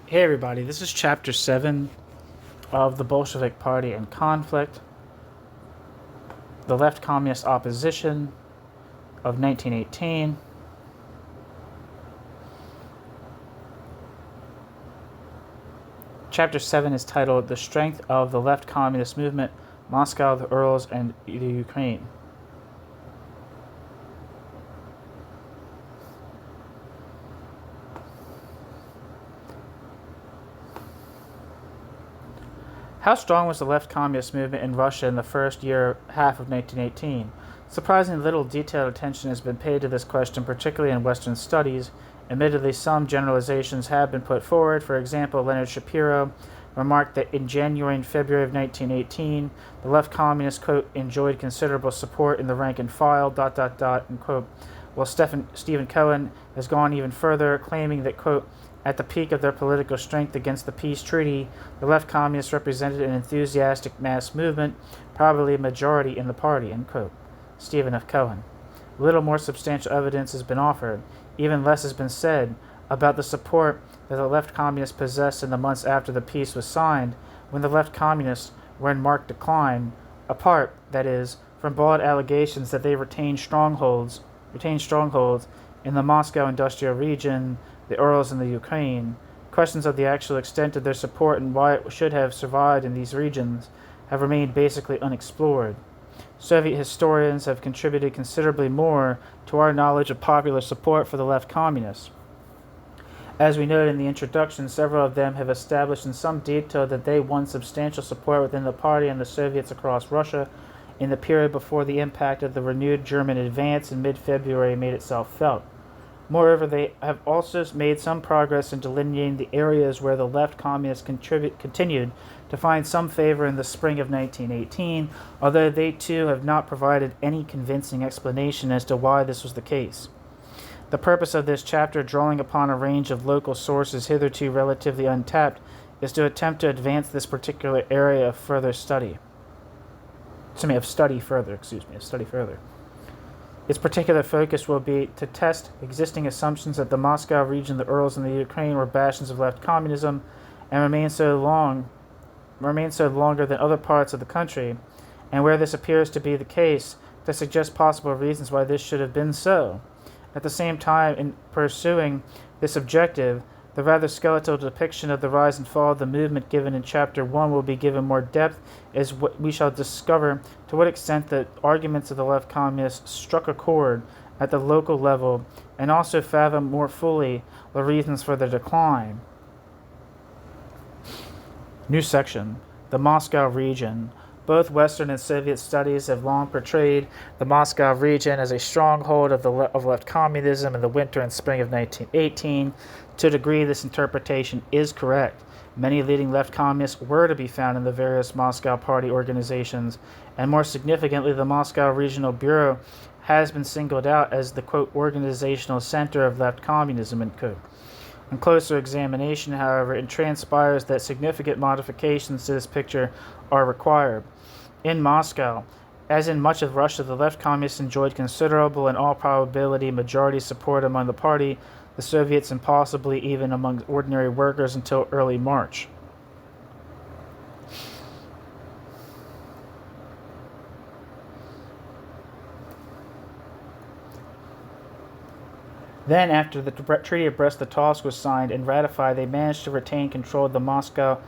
Hey everybody, this is Chapter 7 of the Bolshevik Party and Conflict, the Left Communist Opposition of 1918. Chapter 7 is titled The Strength of the Left Communist Movement, Moscow, the Urals, and the Ukraine. How strong was the left communist movement in Russia in the first half of 1918? Surprisingly little detailed attention has been paid to this question, particularly in Western studies. Admittedly, some generalizations have been put forward. For example, Leonard Shapiro remarked that in January and February of 1918, the left communists, quote, enjoyed considerable support in the rank and file, ... and, quote, while Stephen Cohen has gone even further, claiming that, quote, at the peak of their political strength against the peace treaty, the left communists represented an enthusiastic mass movement, probably a majority in the party, end quote. Stephen F. Cohen. Little more substantial evidence has been offered. Even less has been said about the support that the left communists possessed in the months after the peace was signed, when the left communists were in marked decline, apart, that is, from broad allegations that they retained strongholds in the Moscow industrial region, the Urals, and the Ukraine. Questions of the actual extent of their support and why it should have survived in these regions have remained basically unexplored. Soviet historians have contributed considerably more to our knowledge of popular support for the left communists. As we noted in the introduction, several of them have established in some detail that they won substantial support within the party and the Soviets across Russia in the period before the impact of the renewed German advance in mid-February made itself felt. Moreover, they have also made some progress in delineating the areas where the left communists continued to find some favor in the spring of 1918, although they too have not provided any convincing explanation as to why this was the case. The purpose of this chapter, drawing upon a range of local sources hitherto relatively untapped, is to attempt to advance this particular area of study further. Its particular focus will be to test existing assumptions that the Moscow region, the Urals, and the Ukraine were bastions of left communism and remain so longer than other parts of the country, and where this appears to be the case, to suggest possible reasons why this should have been so. At the same time, in pursuing this objective, the rather skeletal depiction of the rise and fall of the movement given in Chapter 1 will be given more depth, as we shall discover to what extent the arguments of the left communists struck a chord at the local level, and also fathom more fully the reasons for their decline. New section, the Moscow region. Both Western and Soviet studies have long portrayed the Moscow region as a stronghold of left communism in the winter and spring of 1918. To a degree, this interpretation is correct. Many leading left communists were to be found in the various Moscow party organizations, and more significantly, the Moscow Regional Bureau has been singled out as the, quote, organizational center of left communism, end quote. On closer examination, however, it transpires that significant modifications to this picture are required. In Moscow, as in much of Russia, the left communists enjoyed considerable, in all probability, majority support among the party, the Soviets, and possibly even among ordinary workers until early March. Then, after the Treaty of Brest-Litovsk was signed and ratified, they managed to retain control of the Moscow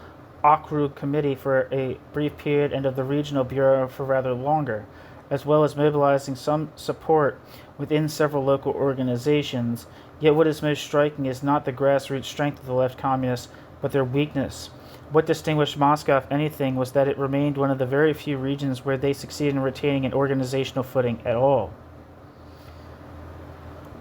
Okrug Committee for a brief period and of the Regional Bureau for rather longer, as well as mobilizing some support within several local organizations. Yet what is most striking is not the grassroots strength of the left communists, but their weakness. What distinguished Moscow, if anything, was that it remained one of the very few regions where they succeeded in retaining an organizational footing at all.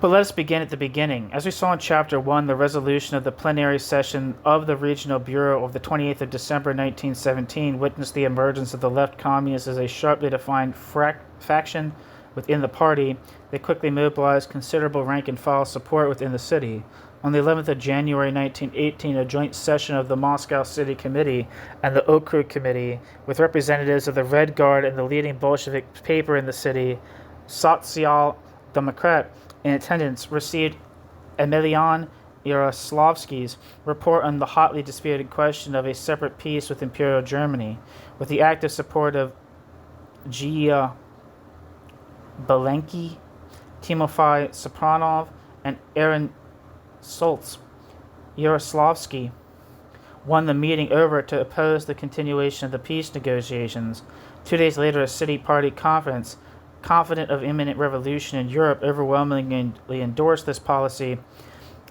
But let us begin at the beginning. As we saw in Chapter 1, the resolution of the plenary session of the Regional Bureau of the 28th of December 1917 witnessed the emergence of the left communists as a sharply defined faction within the party. They quickly mobilized considerable rank-and-file support within the city. On the 11th of January 1918, a joint session of the Moscow City Committee and the Okrug Committee, with representatives of the Red Guard and the leading Bolshevik paper in the city, Sotsial Demokrat, in attendance, received Emelian Yaroslavsky's report on the hotly disputed question of a separate peace with Imperial Germany, with the active support of Gia Belenky, Timofey Sopronov, and Aaron Soltz. Yaroslavsky won the meeting over to oppose the continuation of the peace negotiations. 2 days later, a city party conference, confident of imminent revolution in Europe, overwhelmingly endorsed this policy,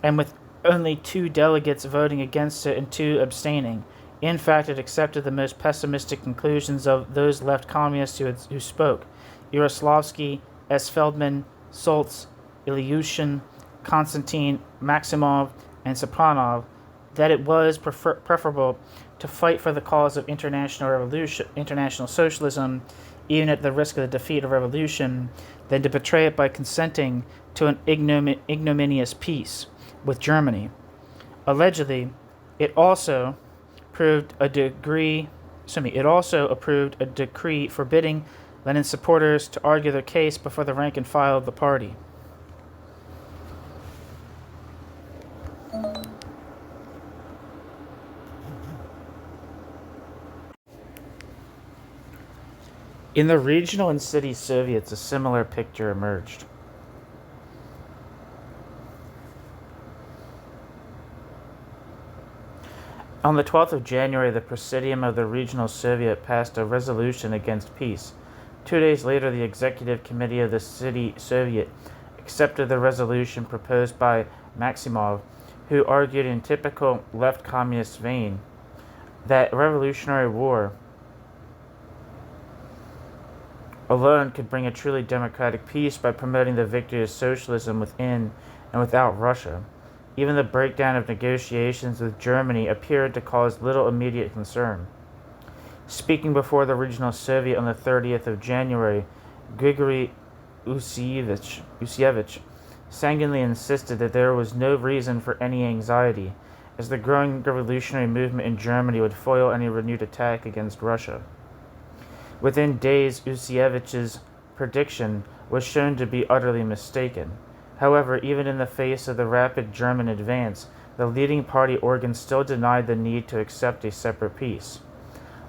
and with only 2 delegates voting against it and 2 abstaining. In fact, it accepted the most pessimistic conclusions of those left communists who spoke: Yaroslavsky, S. Feldman, Soltz, Ilyushin, Konstantin, Maximov, and Sopronov, that it was preferable to fight for the cause of international socialism, even at the risk of the defeat of revolution, than to betray it by consenting to an ignominious peace with Germany. Allegedly, it also approved a decree forbidding Lenin's supporters to argue their case before the rank and file of the party. In the regional and city Soviets, a similar picture emerged. On the 12th of January, the Presidium of the Regional Soviet passed a resolution against peace. 2 days later, the Executive Committee of the City Soviet accepted the resolution proposed by Maximov, who argued in typical left communist vein that revolutionary war alone could bring a truly democratic peace by promoting the victory of socialism within and without Russia. Even the breakdown of negotiations with Germany appeared to cause little immediate concern. Speaking before the Regional Soviet on the 30th of January, Grigory Usievich sanguinely insisted that there was no reason for any anxiety, as the growing revolutionary movement in Germany would foil any renewed attack against Russia. Within days, Usievich's prediction was shown to be utterly mistaken. However, even in the face of the rapid German advance, the leading party organs still denied the need to accept a separate peace.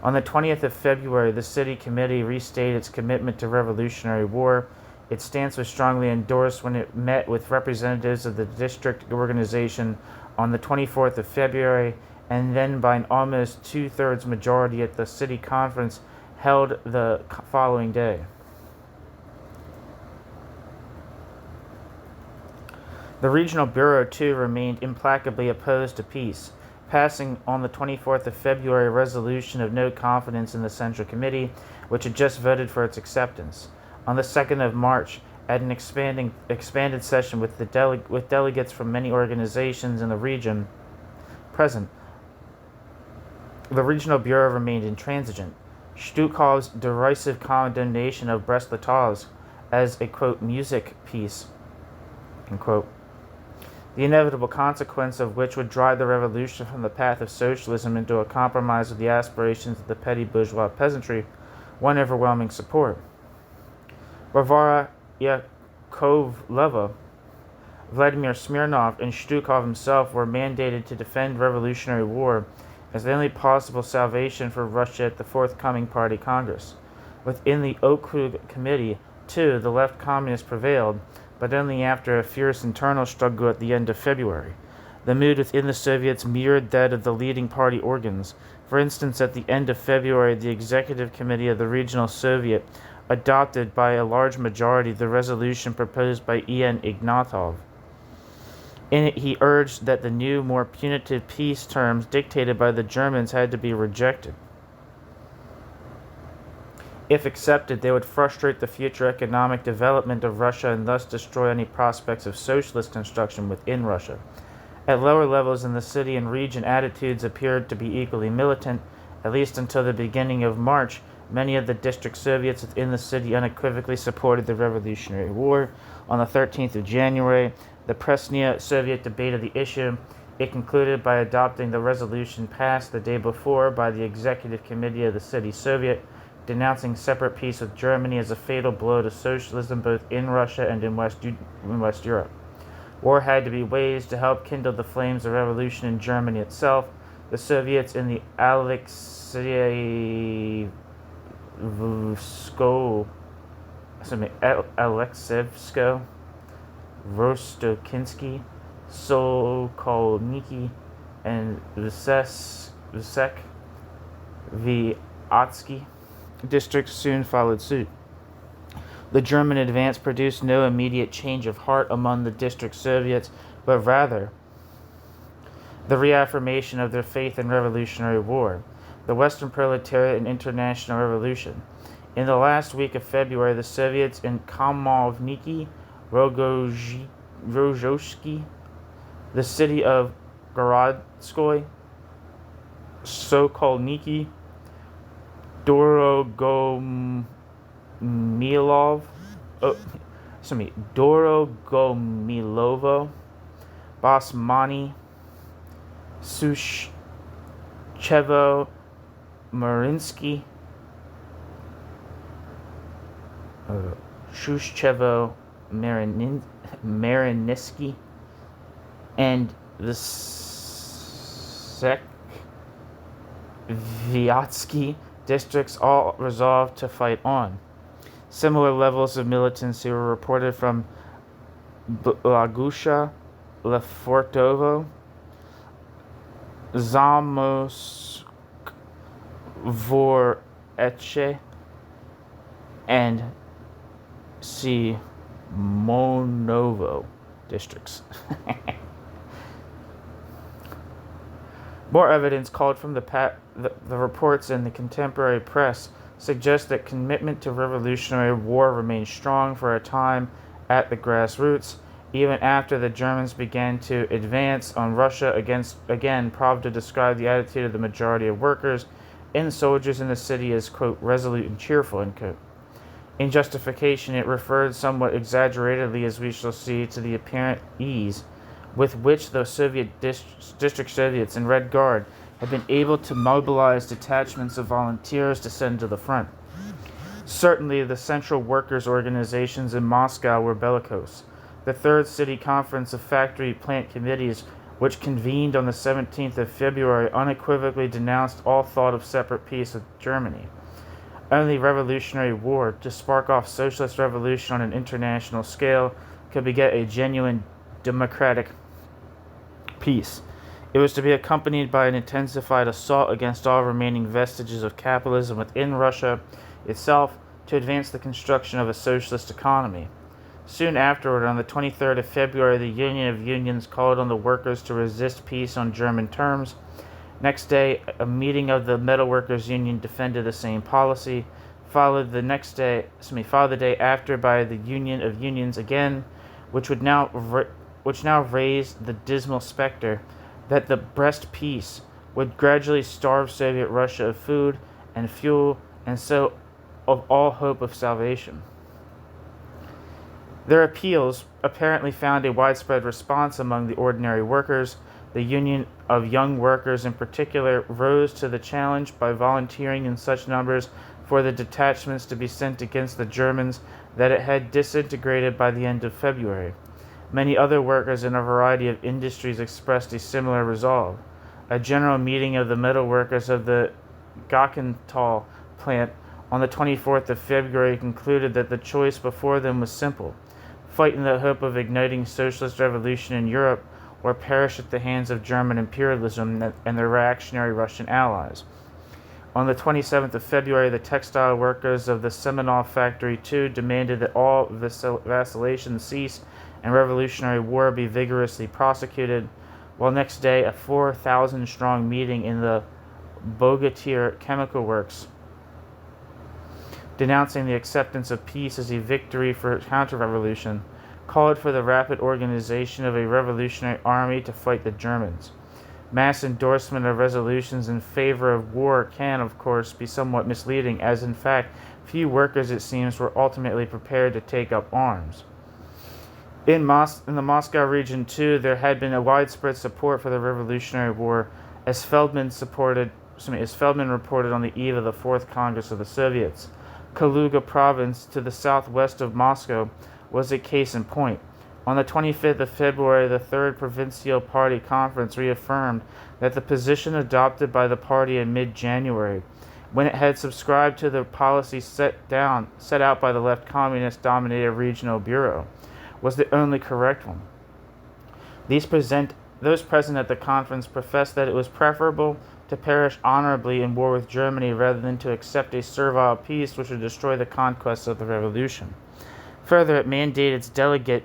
On the 20th of February, the City Committee restated its commitment to revolutionary war. Its stance was strongly endorsed when it met with representatives of the district organization on the 24th of February, and then by an almost 2/3 majority at the city conference held the following day. The Regional Bureau, too, remained implacably opposed to peace, passing on the 24th of February a resolution of no confidence in the Central Committee, which had just voted for its acceptance. On the 2nd of March, at an expanded session with delegates from many organizations in the region present, the Regional Bureau remained intransigent. Shtukov's derisive condemnation of Brest-Litovsk as a, quote, music piece, unquote, the inevitable consequence of which would drive the revolution from the path of socialism into a compromise with the aspirations of the petty bourgeois peasantry, won overwhelming support. Varvara Yakovleva, Vladimir Smirnov, and Shtukov himself were mandated to defend revolutionary war as the only possible salvation for Russia at the forthcoming Party Congress. Within the Okrug Committee, too, the left communists prevailed, but only after a fierce internal struggle at the end of February. The mood within the Soviets mirrored that of the leading party organs. For instance, at the end of February, the Executive Committee of the Regional Soviet adopted by a large majority the resolution proposed by Ian Ignatov. In it, he urged that the new, more punitive peace terms dictated by the Germans had to be rejected. If accepted, they would frustrate the future economic development of Russia and thus destroy any prospects of socialist construction within Russia. At lower levels in the city and region, attitudes appeared to be equally militant, at least until the beginning of March. Many of the district Soviets within the city unequivocally supported the Revolutionary War. On the 13th of January, the Presnya Soviet debated the issue. It concluded by adopting the resolution passed the day before by the Executive Committee of the City Soviet, denouncing separate peace with Germany as a fatal blow to socialism both in Russia and in West Europe. War had to be waged to help kindle the flames of revolution in Germany itself. The Soviets in the Alexeyevsko, Rostokinsky, Sokolniki, and Vsek Vyatsky districts soon followed suit. The German advance produced no immediate change of heart among the district Soviets, but rather the reaffirmation of their faith in revolutionary war, the Western proletariat and international revolution. In the last week of February, the Soviets in Komovniki, Rozhkovsky, the city of Gorodskoy, Sokolniki, Dorogomilovo, Basmani, Sushchevo, Marinsky, Marinsky, and the Vyatsky districts all resolved to fight on. Similar levels of militancy were reported from Blagusha, Lefortovo, Zamosk, Voreche, and Simonovo districts. More evidence called from the reports in the contemporary press suggest that commitment to revolutionary war remained strong for a time at the grassroots, even after the Germans began to advance on Russia. Again, proved to describe the attitude of the majority of workers and soldiers in the city as, quote, resolute and cheerful, end quote. In justification, it referred somewhat exaggeratedly, as we shall see, to the apparent ease with which the Soviet district Soviets and Red Guard had been able to mobilize detachments of volunteers to send to the front. Certainly, the central workers' organizations in Moscow were bellicose. The Third City Conference of Factory Plant Committees, which convened on the 17th of February, unequivocally denounced all thought of separate peace with Germany. Only revolutionary war, to spark off socialist revolution on an international scale, could beget a genuine democratic peace. It was to be accompanied by an intensified assault against all remaining vestiges of capitalism within Russia itself to advance the construction of a socialist economy. Soon afterward, on the 23rd of February, the Union of Unions called on the workers to resist peace on German terms. Next day, a meeting of the Metalworkers Union defended the same policy, followed the day after by the Union of Unions again, which now raised the dismal specter that the Brest peace would gradually starve Soviet Russia of food and fuel, and so of all hope of salvation. Their appeals apparently found a widespread response among the ordinary workers. The Union of Young Workers in particular rose to the challenge by volunteering in such numbers for the detachments to be sent against the Germans that it had disintegrated by the end of February. Many other workers in a variety of industries expressed a similar resolve. A general meeting of the metal workers of the Gachenthal plant on the 24th of February concluded that the choice before them was simple: fight in the hope of igniting socialist revolution in Europe, or perish at the hands of German imperialism and their reactionary Russian allies. On the 27th of February, the textile workers of the Semenov Factory 2 demanded that all vacillation cease and revolutionary war be vigorously prosecuted, while next day a 4,000-strong meeting in the Bogatyr Chemical Works, denouncing the acceptance of peace as a victory for counter-revolution, called for the rapid organization of a revolutionary army to fight the Germans. Mass endorsement of resolutions in favor of war can, of course, be somewhat misleading, as in fact few workers, it seems, were ultimately prepared to take up arms. In the Moscow region, too, there had been a widespread support for the Revolutionary War, as Feldman reported on the eve of the Fourth Congress of the Soviets. Kaluga province, to the southwest of Moscow, was a case in point. On the 25th of February, the Third Provincial Party Conference reaffirmed that the position adopted by the party in mid-January, when it had subscribed to the policy set out by the left communist-dominated regional bureau, was the only correct one. Those present at the conference professed that it was preferable to perish honorably in war with Germany rather than to accept a servile peace which would destroy the conquests of the revolution. Further, it mandated its delegate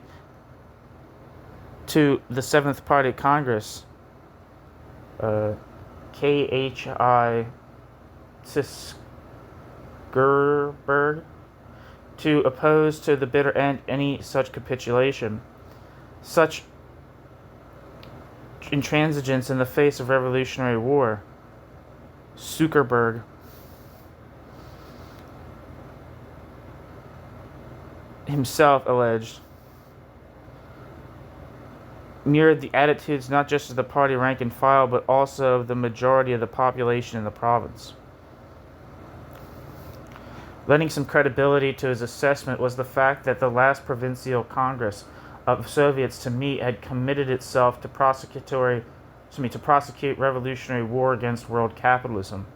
to the Seventh Party Congress, Kowalski ch.7, to oppose to the bitter end any such capitulation. Such intransigence in the face of revolutionary war. Zuckerberg himself alleged, mirrored the attitudes not just of the party rank and file, but also of the majority of the population in the province. Lending some credibility to his assessment was the fact that the last Provincial Congress of Soviets to meet had committed itself to prosecute revolutionary war against world capitalism.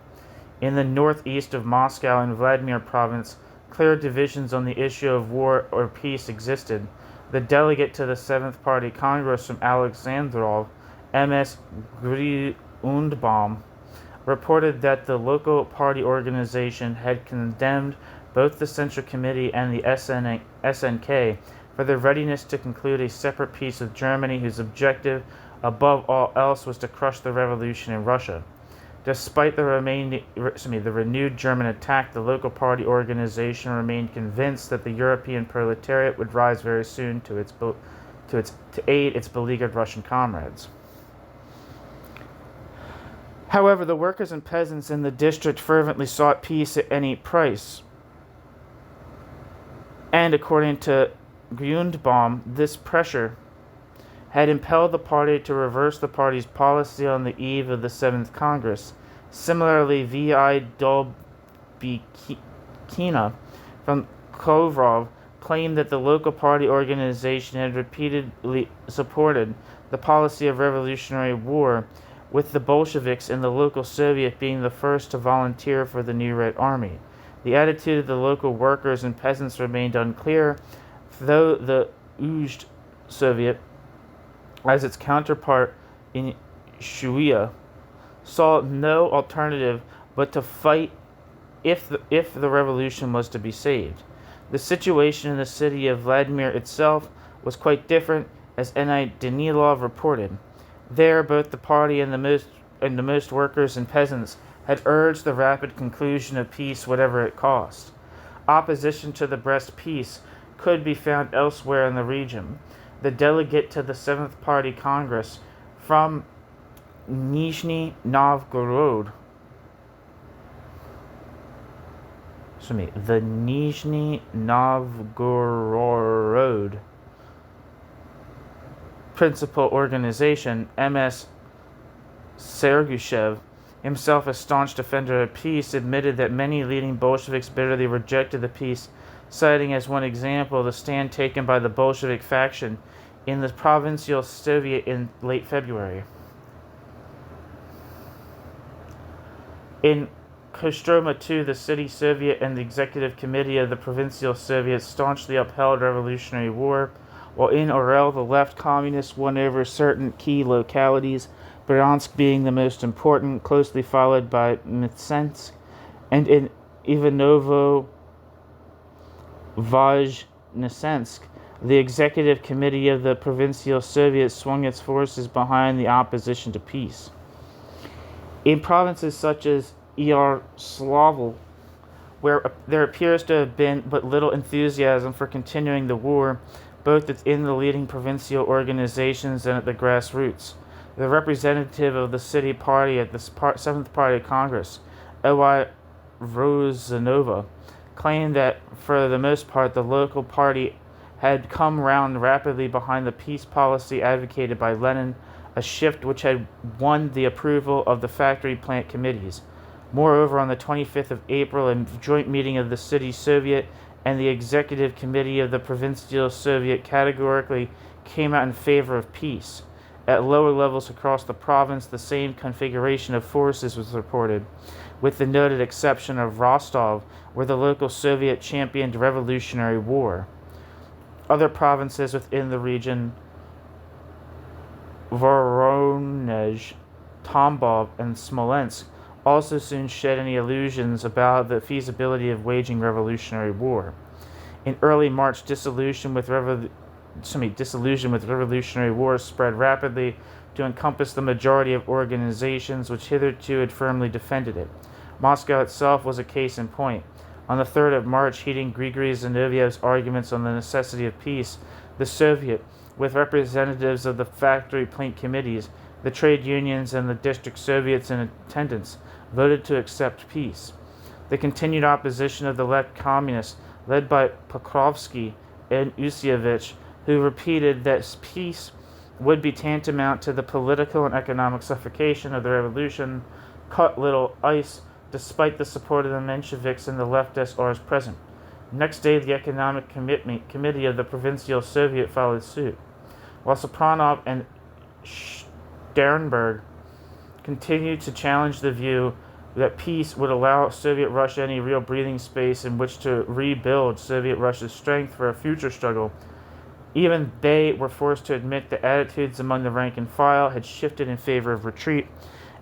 In the northeast of Moscow and Vladimir province, clear divisions on the issue of war or peace existed. The delegate to the Seventh Party Congress from Alexandrov, M.S. Grundbaum, reported that the local party organization had condemned both the Central Committee and the SNK for their readiness to conclude a separate peace with Germany, whose objective, above all else, was to crush the revolution in Russia. Despite the renewed German attack, the local party organization remained convinced that the European proletariat would rise very soon to aid its beleaguered Russian comrades. However, the workers and peasants in the district fervently sought peace at any price. And according to Grundbaum, this pressure had impelled the party to reverse the party's policy on the eve of the Seventh Congress. Similarly, V.I. Dolbykina from Kovrov claimed that the local party organization had repeatedly supported the policy of revolutionary war, with the Bolsheviks and the local Soviet being the first to volunteer for the new Red Army. The attitude of the local workers and peasants remained unclear, though the Uzd Soviet, as its counterpart in Shuya, saw no alternative but to fight if the revolution was to be saved. The situation in the city of Vladimir itself was quite different, as N.I. Danilov reported. There, both the party and the most workers and peasants had urged the rapid conclusion of peace, whatever it cost. Opposition to the Brest peace could be found elsewhere in the region. The delegate to the Seventh Party Congress from Nizhny Novgorod, the Nizhny Novgorod principal organization, M.S. Sergushev, himself a staunch defender of peace, admitted that many leading Bolsheviks bitterly rejected the peace, citing as one example the stand taken by the Bolshevik faction in the Provincial Soviet in late February. In Kostroma too, the City Soviet and the Executive Committee of the Provincial Soviet staunchly upheld revolutionary war, while in Urals the left communists won over certain key localities, Bryansk being the most important, closely followed by Mtsensk, and in Ivanovo-Voznesensk, the Executive Committee of the Provincial Soviet swung its forces behind the opposition to peace. In provinces such as Yaroslavl, where there appears to have been but little enthusiasm for continuing the war, both within the leading provincial organizations and at the grassroots, the representative of the city party at the Seventh Party Congress, O.I. Rozanova, claimed that for the most part the local party had come round rapidly behind the peace policy advocated by Lenin, a shift which had won the approval of the factory plant committees. Moreover, on the 25th of April, a joint meeting of the City Soviet and the Executive Committee of the Provincial Soviet categorically came out in favor of peace. At lower levels across the province, the same configuration of forces was reported, with the noted exception of Rostov, where the local Soviet championed revolutionary war. Other provinces within the region, Voronezh, Tambov, and Smolensk, also soon shed any illusions about the feasibility of waging revolutionary war. In early March, disillusion with revolutionary war spread rapidly to encompass the majority of organizations which hitherto had firmly defended it. Moscow itself was a case in point. On the 3rd of March, heeding Grigory Zinoviev's arguments on the necessity of peace, the Soviet, with representatives of the factory plant committees, the trade unions, and the district Soviets in attendance, voted to accept peace. The continued opposition of the left communists, led by Pokrovsky and Usievich, who repeated that peace would be tantamount to the political and economic suffocation of the revolution, cut little ice despite the support of the Mensheviks and the left SRs present. Next day, the Economic Committee of the Provincial Soviet followed suit, while Sopronov and Sternberg continued to challenge the view that peace would allow Soviet Russia any real breathing space in which to rebuild Soviet Russia's strength for a future struggle. Even they were forced to admit that attitudes among the rank and file had shifted in favor of retreat.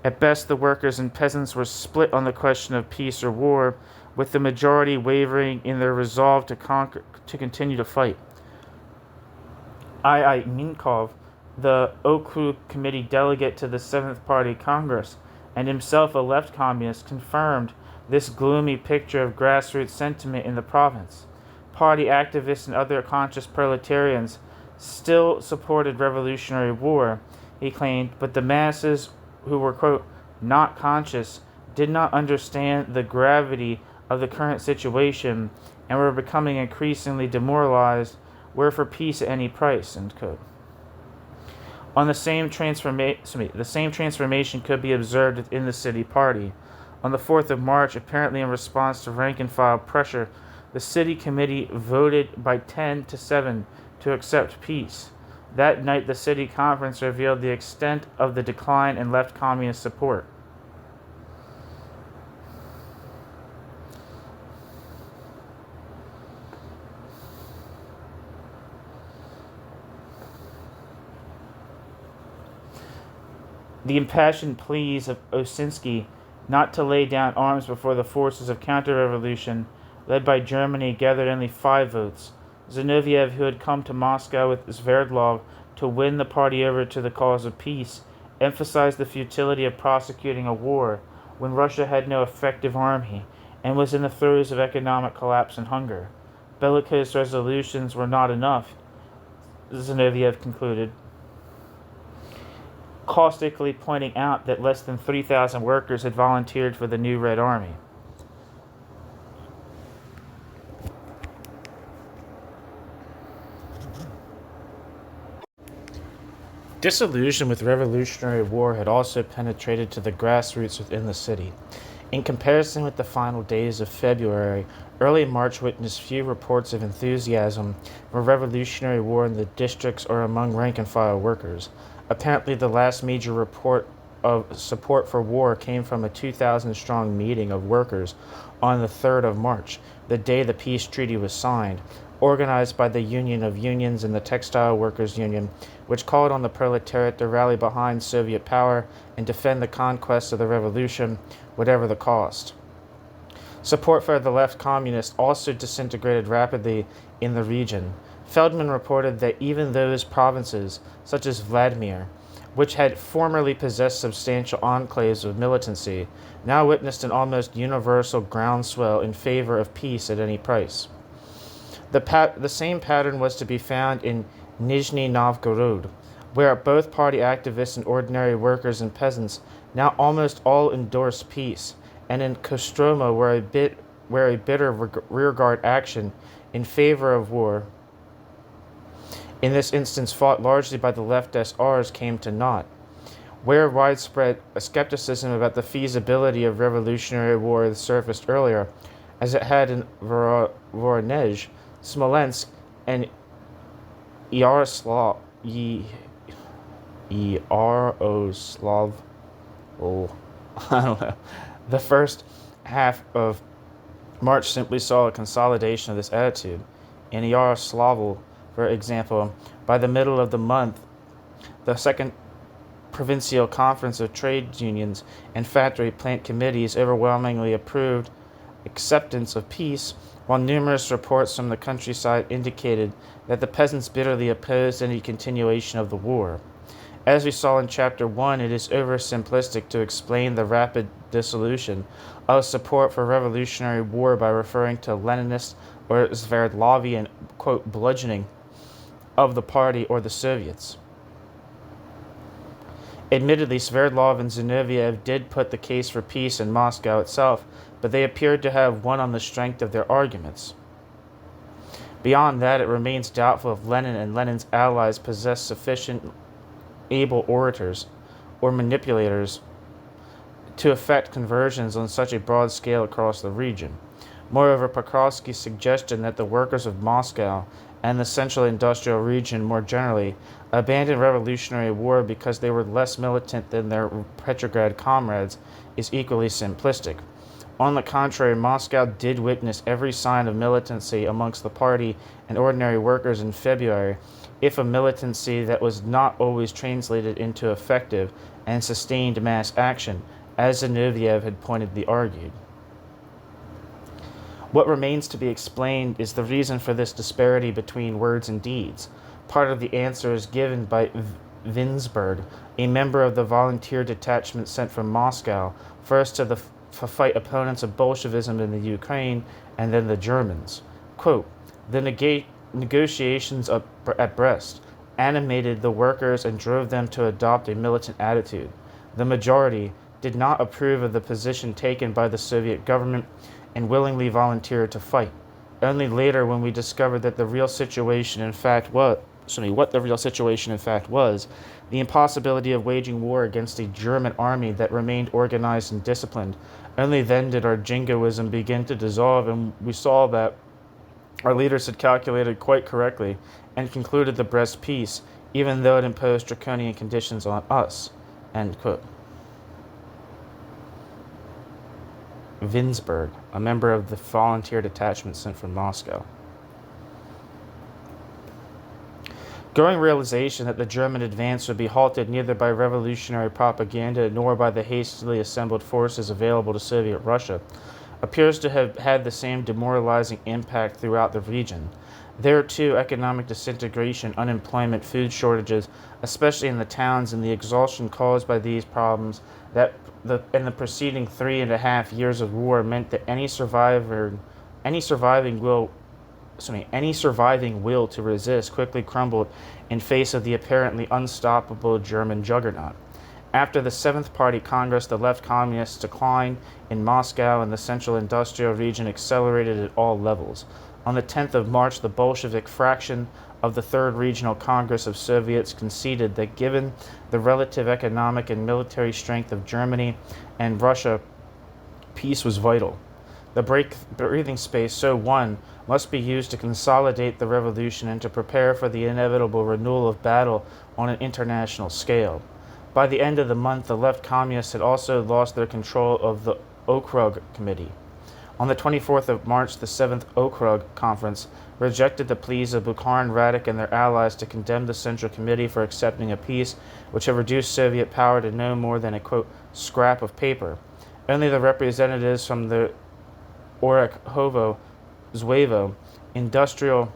At best, the workers and peasants were split on the question of peace or war, with the majority wavering in their resolve to continue to fight. I. Minkov, the Okrug Committee delegate to the 7th Party Congress, and himself a left communist, confirmed this gloomy picture of grassroots sentiment in the province. Party activists and other conscious proletarians still supported revolutionary war, he claimed, but the masses who were, quote, not conscious, did not understand the gravity of the current situation and were becoming increasingly demoralized, were for peace at any price, end quote. The same transformation could be observed within the city party. On the 4th of March, apparently in response to rank-and-file pressure, the city committee voted by 10-7 to accept peace. That night, the city conference revealed the extent of the decline in left communist support. The impassioned pleas of Osinski not to lay down arms before the forces of counter-revolution, led by Germany, gathered only 5 votes. Zinoviev, who had come to Moscow with Sverdlov to win the party over to the cause of peace, emphasized the futility of prosecuting a war when Russia had no effective army and was in the throes of economic collapse and hunger. Bellicose resolutions were not enough, Zinoviev concluded, caustically pointing out that less than 3,000 workers had volunteered for the new Red Army. Disillusion with revolutionary war had also penetrated to the grassroots within the city. In comparison with the final days of February, early March witnessed few reports of enthusiasm for revolutionary war in the districts or among rank-and-file workers. Apparently, the last major report of support for war came from a 2,000-strong meeting of workers on the 3rd of March, the day the peace treaty was signed, organized by the Union of Unions and the Textile Workers Union, which called on the proletariat to rally behind Soviet power and defend the conquest of the revolution, whatever the cost. Support for the left communists also disintegrated rapidly in the region. Feldman reported that even those provinces, such as Vladimir, which had formerly possessed substantial enclaves of militancy, now witnessed an almost universal groundswell in favor of peace at any price. The same pattern was to be found in Nizhny Novgorod, where both party activists and ordinary workers and peasants now almost all endorsed peace, and in Kostroma, where a bitter rearguard action in favor of war, in this instance fought largely by the left SRs, came to naught. Where widespread skepticism about the feasibility of revolutionary war surfaced earlier, as it had in Voronezh, Smolensk, and Yaroslavl, Yaroslav. Oh, I don't know. The first half of March simply saw a consolidation of this attitude. In Yaroslavl, for example, by the middle of the month, the Second Provincial Conference of Trade Unions and Factory Plant Committees overwhelmingly approved acceptance of peace, while numerous reports from the countryside indicated that the peasants bitterly opposed any continuation of the war. As we saw in Chapter 1, it is oversimplistic to explain the rapid dissolution of support for revolutionary war by referring to Leninist or Sverdlovian, quote, bludgeoning of the party or the Soviets. Admittedly, Sverdlov and Zinoviev did put the case for peace in Moscow itself, but they appeared to have won on the strength of their arguments. Beyond that, it remains doubtful if Lenin and Lenin's allies possessed sufficient able orators or manipulators to effect conversions on such a broad scale across the region. Moreover, Kowalski's suggestion that the workers of Moscow and the central industrial region more generally abandoned revolutionary war because they were less militant than their Petrograd comrades is equally simplistic. On the contrary, Moscow did witness every sign of militancy amongst the party and ordinary workers in February, if a militancy that was not always translated into effective and sustained mass action, as Zinoviev had pointedly argued. What remains to be explained is the reason for this disparity between words and deeds. Part of the answer is given by Winsberg, a member of the volunteer detachment sent from Moscow, first to fight opponents of Bolshevism in the Ukraine, and then the Germans. Quote, the negotiations at Brest animated the workers and drove them to adopt a militant attitude. The majority did not approve of the position taken by the Soviet government and willingly volunteered to fight. Only later, when we discovered that what the real situation in fact was, the impossibility of waging war against a German army that remained organized and disciplined, only then did our jingoism begin to dissolve, and we saw that our leaders had calculated quite correctly and concluded the Brest peace, even though it imposed draconian conditions on us. End quote. Winsberg, a member of the volunteer detachment sent from Moscow. Growing realization that the German advance would be halted neither by revolutionary propaganda nor by the hastily assembled forces available to Soviet Russia appears to have had the same demoralizing impact throughout the region. There, too, economic disintegration, unemployment, food shortages, especially in the towns, and the exhaustion caused by these problems in the preceding 3.5 years of war meant that any surviving will to resist quickly crumbled in face of the apparently unstoppable German juggernaut. After the Seventh Party Congress, the left communists' decline in Moscow and the central industrial region accelerated at all levels. On the 10th of March, the Bolshevik fraction of the Third Regional Congress of Soviets conceded that given the relative economic and military strength of Germany and Russia, peace was vital. The breathing space so won must be used to consolidate the revolution and to prepare for the inevitable renewal of battle on an international scale. By the end of the month, the left communists had also lost their control of the Okrug Committee. On the 24th of March, the 7th Okrug Conference rejected the pleas of Bukharin, Radek, and their allies to condemn the Central Committee for accepting a peace which had reduced Soviet power to no more than a, quote, scrap of paper. Only the representatives from the Orakhovo-Zhuevo industrial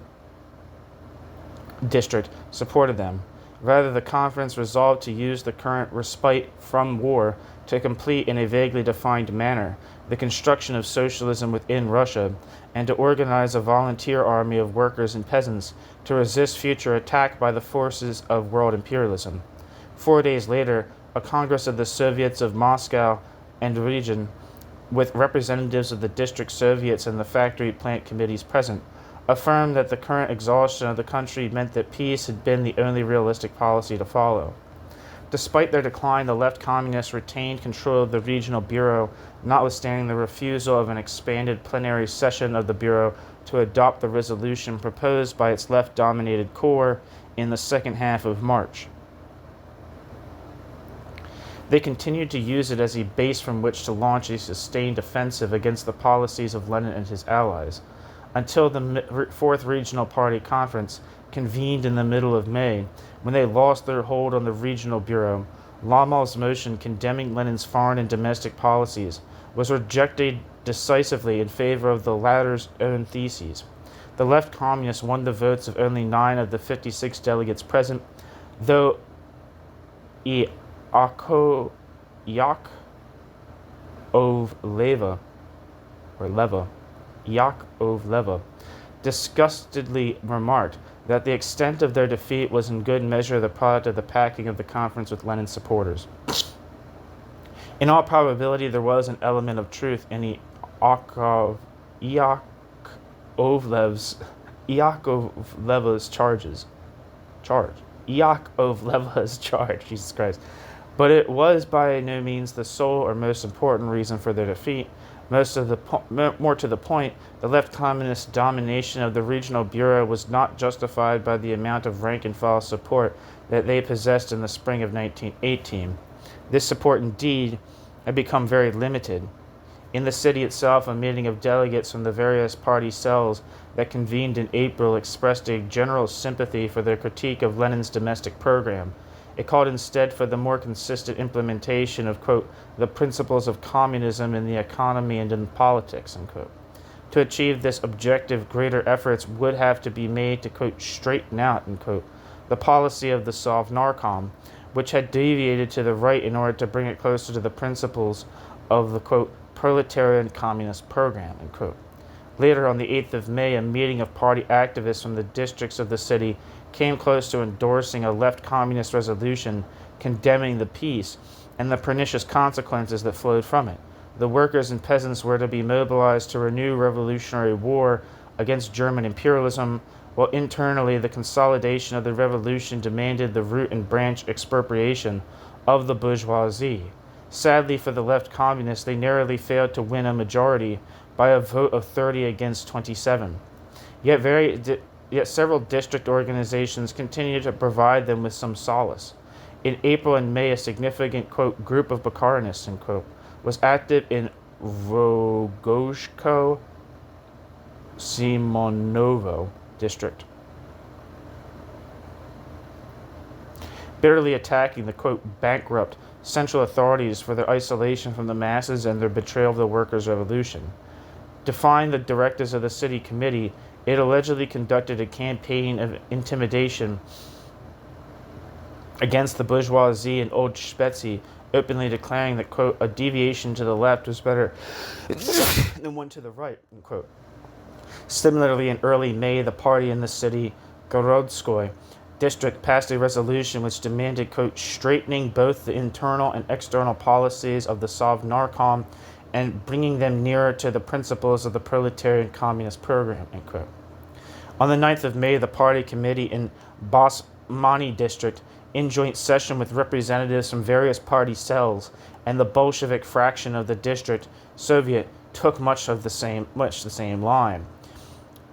district supported them. Rather, the conference resolved to use the current respite from war to complete in a vaguely defined manner the construction of socialism within Russia and to organize a volunteer army of workers and peasants to resist future attack by the forces of world imperialism. 4 days later, a Congress of the Soviets of Moscow and region, with representatives of the district Soviets and the factory plant committees present, affirmed that the current exhaustion of the country meant that peace had been the only realistic policy to follow. Despite their decline, the left communists retained control of the regional bureau, notwithstanding the refusal of an expanded plenary session of the bureau to adopt the resolution proposed by its left-dominated core in the second half of March. They continued to use it as a base from which to launch a sustained offensive against the policies of Lenin and his allies, until the Fourth Regional Party Conference convened in the middle of May, when they lost their hold on the Regional Bureau. Lomov's motion condemning Lenin's foreign and domestic policies was rejected decisively in favor of the latter's own theses. The left communists won the votes of only 9 of the 56 delegates present, though Yakovleva disgustedly remarked that the extent of their defeat was in good measure the product of the packing of the conference with Lenin's supporters. In all probability, there was an element of truth in Yakovleva's charge, Jesus Christ. But it was by no means the sole or most important reason for their defeat. More to the point, the left communist domination of the Regional Bureau was not justified by the amount of rank-and-file support that they possessed in the spring of 1918. This support, indeed, had become very limited. In the city itself, a meeting of delegates from the various party cells that convened in April expressed a general sympathy for their critique of Lenin's domestic program. It called instead for the more consistent implementation of, quote, the principles of communism in the economy and in politics, unquote. To achieve this objective, greater efforts would have to be made to, quote, straighten out, unquote, the policy of the Sovnarkom, which had deviated to the right in order to bring it closer to the principles of the, quote, proletarian communist program, unquote. Later, on the 8th of May, a meeting of party activists from the districts of the city came close to endorsing a left communist resolution condemning the peace and the pernicious consequences that flowed from it. The workers and peasants were to be mobilized to renew revolutionary war against German imperialism, while internally the consolidation of the revolution demanded the root and branch expropriation of the bourgeoisie. Sadly for the left communists, they narrowly failed to win a majority by a vote of 30 against 27. Yet several district organizations continued to provide them with some solace. In April and May, a significant, quote, group of Bukharinists, unquote, was active in Rogozhko Simonovo district, bitterly attacking the, quote, bankrupt central authorities for their isolation from the masses and their betrayal of the workers' revolution. Defying the directives of the city committee, it allegedly conducted a campaign of intimidation against the bourgeoisie and Old Spetsy, openly declaring that, quote, a deviation to the left was better than one to the right, unquote. Similarly, in early May, the party in the city, Gorodskoy district, passed a resolution which demanded, quote, straightening both the internal and external policies of the Sovnarkom and bringing them nearer to the principles of the proletarian communist program, end quote. On the 9th of May, the party committee in Basmany district, in joint session with representatives from various party cells and the Bolshevik fraction of the district Soviet, took much the same line.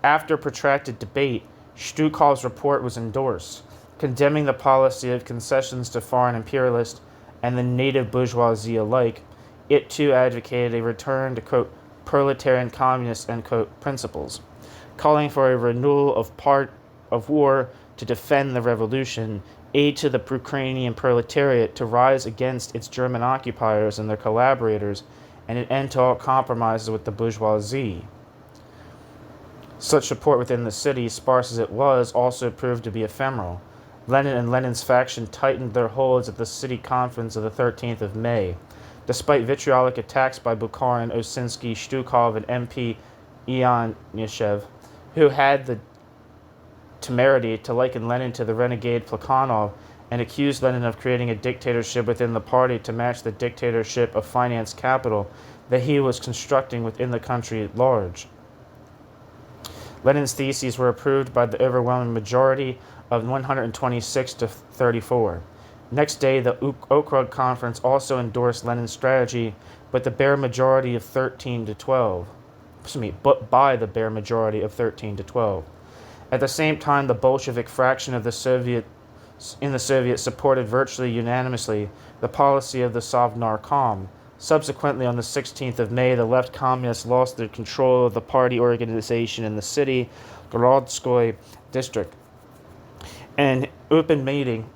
After protracted debate, Shtukov's report was endorsed, condemning the policy of concessions to foreign imperialists and the native bourgeoisie alike. It too advocated a return to, quote, proletarian communist, end quote, principles, calling for a renewal of war to defend the revolution, aid to the Ukrainian proletariat to rise against its German occupiers and their collaborators, and an end to all compromises with the bourgeoisie. Such support within the city, sparse as it was, also proved to be ephemeral. Lenin and Lenin's faction tightened their holds at the city conference of the 13th of May. Despite vitriolic attacks by Bukharin, Osinsky, Shtukov, and MP Ianyashev, who had the temerity to liken Lenin to the renegade Plekhanov and accused Lenin of creating a dictatorship within the party to match the dictatorship of finance capital that he was constructing within the country at large. Lenin's theses were approved by the overwhelming majority of 126 to 34. Next day, the Okrug Conference also endorsed Lenin's strategy, but by the bare majority of 13 to 12. At the same time, the Bolshevik fraction of the Soviet supported virtually unanimously the policy of the Sovnarkom. Subsequently, on the 16th of May, the left communists lost their control of the party organization in the city, Gorodskoy district. An open meeting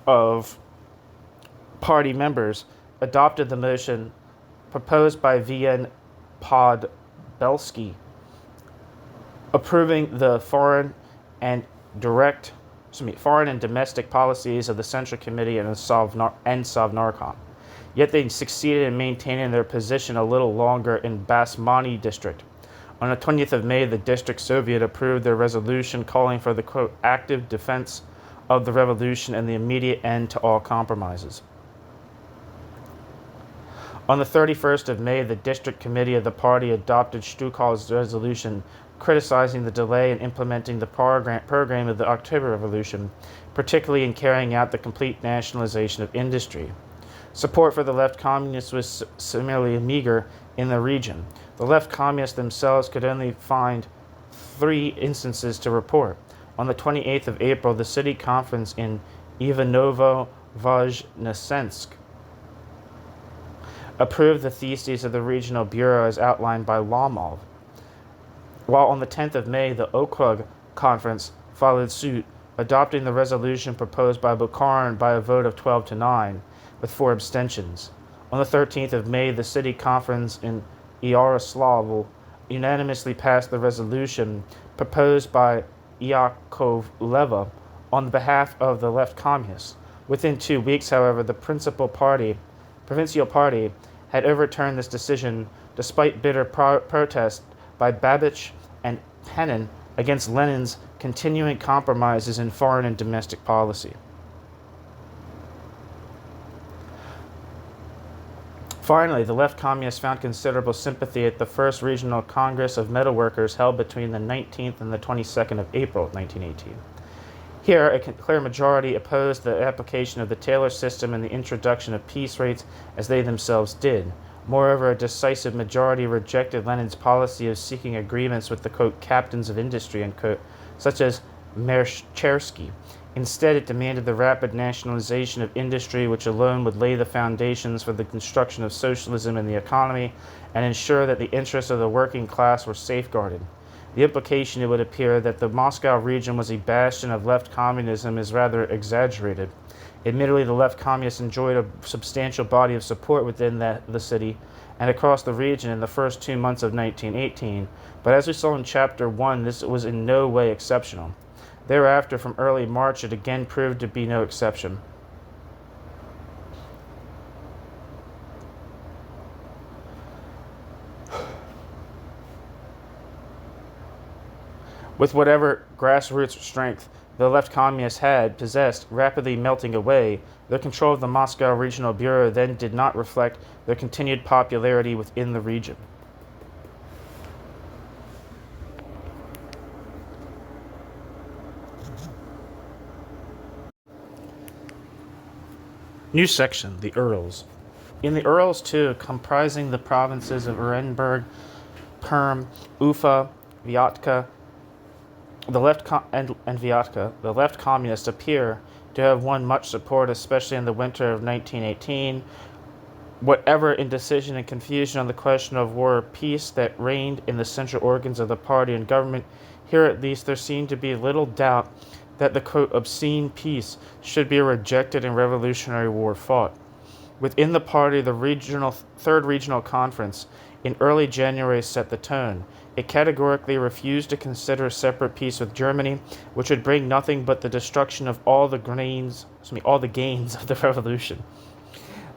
of party members adopted the motion proposed by V.N. Podbelsky, approving the foreign and domestic policies of the Central Committee and Sovnarkom. Yet they succeeded in maintaining their position a little longer in Basmani district. On the 20th of May, the District Soviet approved their resolution calling for the, quote, active defense of the revolution and the immediate end to all compromises. On the 31st of May, the District Committee of the party adopted Stukal's resolution criticizing the delay in implementing the program of the October Revolution, particularly in carrying out the complete nationalization of industry. Support for the left communists was similarly meager in the region. The left communists themselves could only find 3 instances to report. On the 28th of April, the city conference in Ivanovo-Voznesensk approved the theses of the regional bureau as outlined by Lomov, while on the 10th of May, the Okrug conference followed suit, adopting the resolution proposed by Bukharin by a vote of 12-9, with 4 abstentions. On the 13th of May, the city conference in Yaroslavl unanimously passed the resolution proposed by Yakovleva on behalf of the left communists. Within 2 weeks, however, the provincial party had overturned this decision despite bitter protest by Babich and Penin against Lenin's continuing compromises in foreign and domestic policy. Finally, the left communists found considerable sympathy at the first regional Congress of Metalworkers held between the 19th and the 22nd of April 1918. Here, a clear majority opposed the application of the Taylor system and the introduction of peace rates as they themselves did. Moreover, a decisive majority rejected Lenin's policy of seeking agreements with the, quote, captains of industry, unquote, such as Merchersky. Instead, it demanded the rapid nationalization of industry, which alone would lay the foundations for the construction of socialism in the economy and ensure that the interests of the working class were safeguarded. The implication, it would appear, that the Moscow region was a bastion of left communism is rather exaggerated. Admittedly, the left communists enjoyed a substantial body of support within the city and across the region in the first 2 months of 1918, but as we saw in Chapter 1, this was in no way exceptional. Thereafter, from early March, it again proved to be no exception. With whatever grassroots strength the left communists had possessed rapidly melting away, their control of the Moscow Regional Bureau then did not reflect their continued popularity within the region. New section, the Urals. In the Urals, too, comprising the provinces of Orenburg, Perm, Ufa, Vyatka, the left communists appear to have won much support, especially in the winter of 1918. Whatever indecision and confusion on the question of war or peace that reigned in the central organs of the party and government, here at least there seemed to be little doubt that the, quote, obscene peace should be rejected and revolutionary war fought. Within the party, the Third Regional Conference in early January set the tone. It categorically refused to consider a separate peace with Germany, which would bring nothing but the destruction of all the gains of the revolution.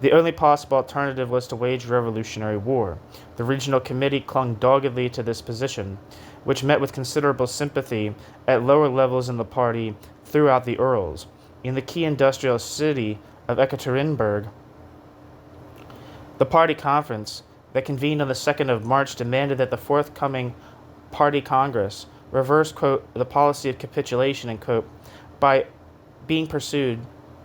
The only possible alternative was to wage revolutionary war. The Regional Committee clung doggedly to this position, which met with considerable sympathy at lower levels in the party throughout the Urals. In the key industrial city of Ekaterinburg, the party conference that convened on the 2nd of March demanded that the forthcoming party congress reverse, quote, the policy of capitulation, and, quote, by being pursued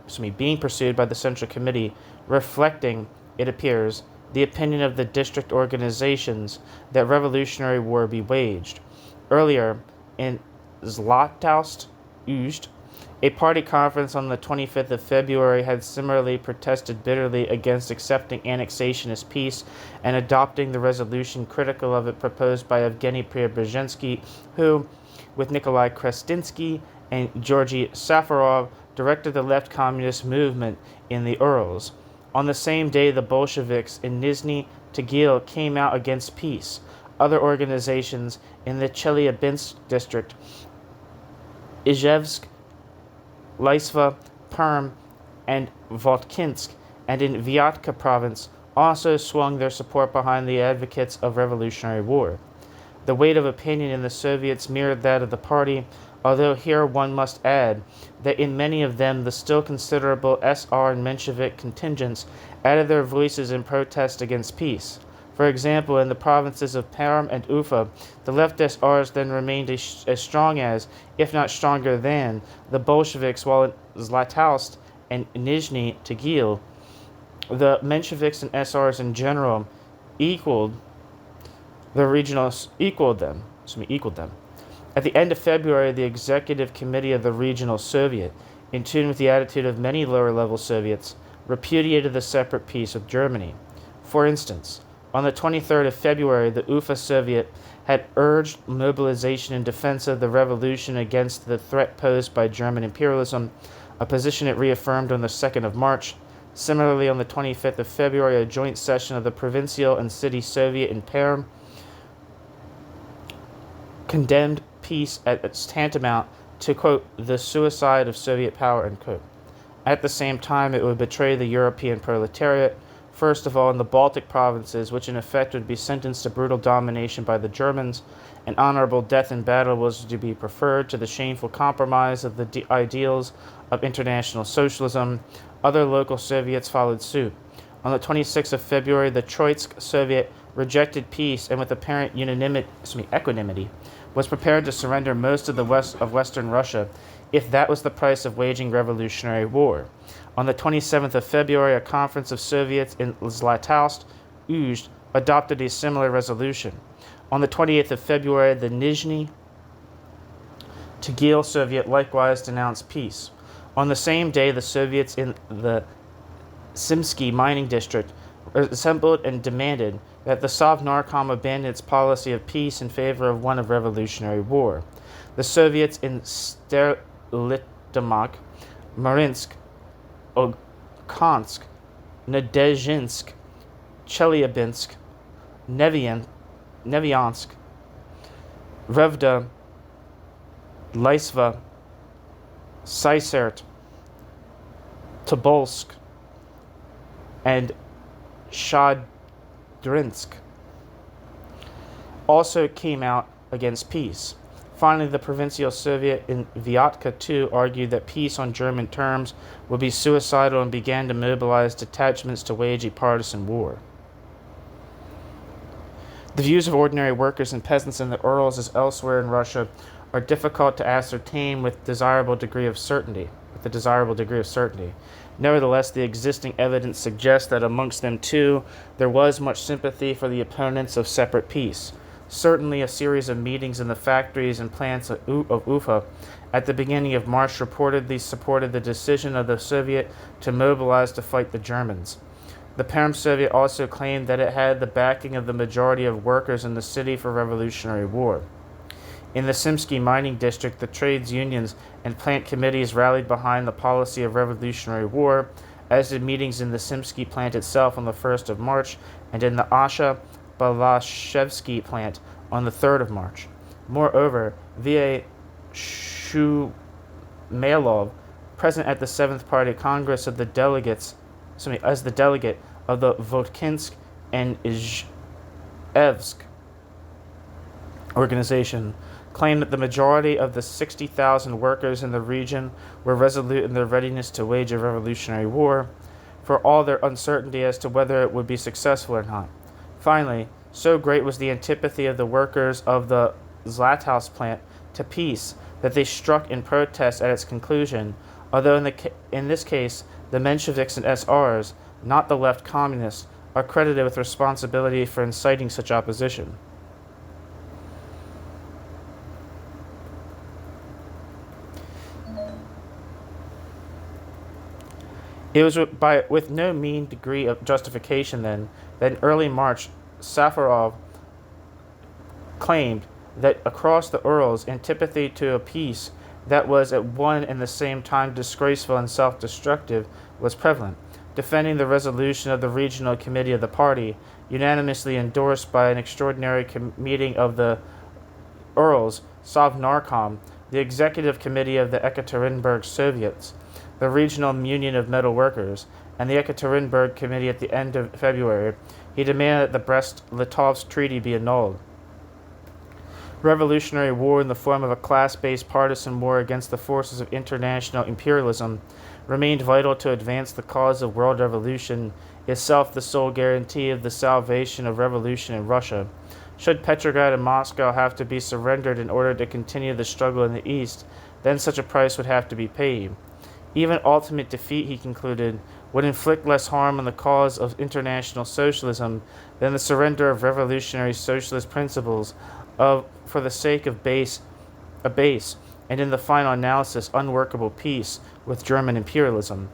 by the Central Committee, reflecting, it appears, the opinion of the district organizations that revolutionary war be waged. Earlier, in Zlatoust Ujed. A party conference on the 25th of February had similarly protested bitterly against accepting annexation as peace and adopting the resolution critical of it proposed by Evgeny Preobrazhensky, who, with Nikolai Krestinsky and Georgy Safarov, directed the left communist movement in the Urals. On the same day, the Bolsheviks in Nizhny Tagil came out against peace. Other organizations in the Chelyabinsk district, Izhevsk, Lysva, Perm, and Votkinsk, and in Vyatka province also swung their support behind the advocates of revolutionary war. The weight of opinion in the Soviets mirrored that of the party, although here one must add that in many of them the still considerable SR and Menshevik contingents added their voices in protest against peace. For example, in the provinces of Perm and Ufa, the left SRs then remained as strong as, if not stronger than, the Bolsheviks, while in Zlatoust and Nizhny Tagil, the Mensheviks and SRs in general equaled them. At the end of February, the Executive Committee of the Regional Soviet, in tune with the attitude of many lower-level Soviets, repudiated the separate peace with Germany. For instance, on the 23rd of February, the Ufa Soviet had urged mobilization in defense of the revolution against the threat posed by German imperialism, a position it reaffirmed on the 2nd of March. Similarly, on the 25th of February, a joint session of the Provincial and City Soviet in Perm condemned peace as tantamount to, quote, the suicide of Soviet power, end quote. At the same time, it would betray the European proletariat, first of all in the Baltic provinces, which in effect would be sentenced to brutal domination by the Germans. An honorable death in battle was to be preferred to the shameful compromise of the ideals of international socialism. Other local Soviets followed suit. On the 26th of February, the Troitsk Soviet rejected peace and with apparent equanimity was prepared to surrender most of the Western Russia if that was the price of waging revolutionary war. On the 27th of February, a conference of Soviets in Zlatoust Ujed adopted a similar resolution. On the 28th of February, the Nizhny Tagil Soviet likewise denounced peace. On the same day, the Soviets in the Simsky mining district assembled and demanded that the Sovnarkom abandon its policy of peace in favor of one of revolutionary war. The Soviets in Sterlitamak, Marinsk, Okansk, Nadezhinsk, Chelyabinsk, Nevyansk, Revda, Lysva, Sysert, Tobolsk, and Shadrinsk also came out against peace. Finally, the Provincial Soviet in Vyatka too argued that peace on German terms would be suicidal and began to mobilize detachments to wage a partisan war. The views of ordinary workers and peasants in the Urals as elsewhere in Russia are difficult to ascertain with a desirable degree of certainty. Nevertheless, the existing evidence suggests that amongst them too there was much sympathy for the opponents of separate peace. Certainly, a series of meetings in the factories and plants of Ufa at the beginning of March reportedly supported the decision of the Soviet to mobilize to fight the Germans. The Perm Soviet also claimed that it had the backing of the majority of workers in the city for revolutionary war. In the Simsky mining district, the trades unions and plant committees rallied behind the policy of revolutionary war, as did meetings in the Simsky plant itself on the 1st of March and in the Asha Balashevsky plant on the 3rd of March. Moreover, V.A. Shumailov, present at the 7th Party Congress of the delegates, as the delegate of the Votkinsk and Izhevsk organization, claimed that the majority of the 60,000 workers in the region were resolute in their readiness to wage a revolutionary war, for all their uncertainty as to whether it would be successful or not. Finally, so great was the antipathy of the workers of the Zlatoust plant to peace that they struck in protest at its conclusion, although in this case the Mensheviks and SRs, not the left communists, are credited with responsibility for inciting such opposition. It was with no mean degree of justification then that in early March, Safarov claimed that across the Urals, antipathy to a peace that was at one and the same time disgraceful and self-destructive was prevalent. Defending the resolution of the Regional Committee of the party, unanimously endorsed by an extraordinary meeting of the Urals, Sovnarkom, the Executive Committee of the Ekaterinburg Soviets, the Regional Union of Metal Workers, and the Ekaterinburg Committee at the end of February, he demanded that the Brest-Litovsk Treaty be annulled. Revolutionary war in the form of a class-based partisan war against the forces of international imperialism remained vital to advance the cause of world revolution, itself the sole guarantee of the salvation of revolution in Russia. Should Petrograd and Moscow have to be surrendered in order to continue the struggle in the East, then such a price would have to be paid. Even ultimate defeat, he concluded, would inflict less harm on the cause of international socialism than the surrender of revolutionary socialist principles for the sake of a base, and in the final analysis, unworkable peace with German imperialism.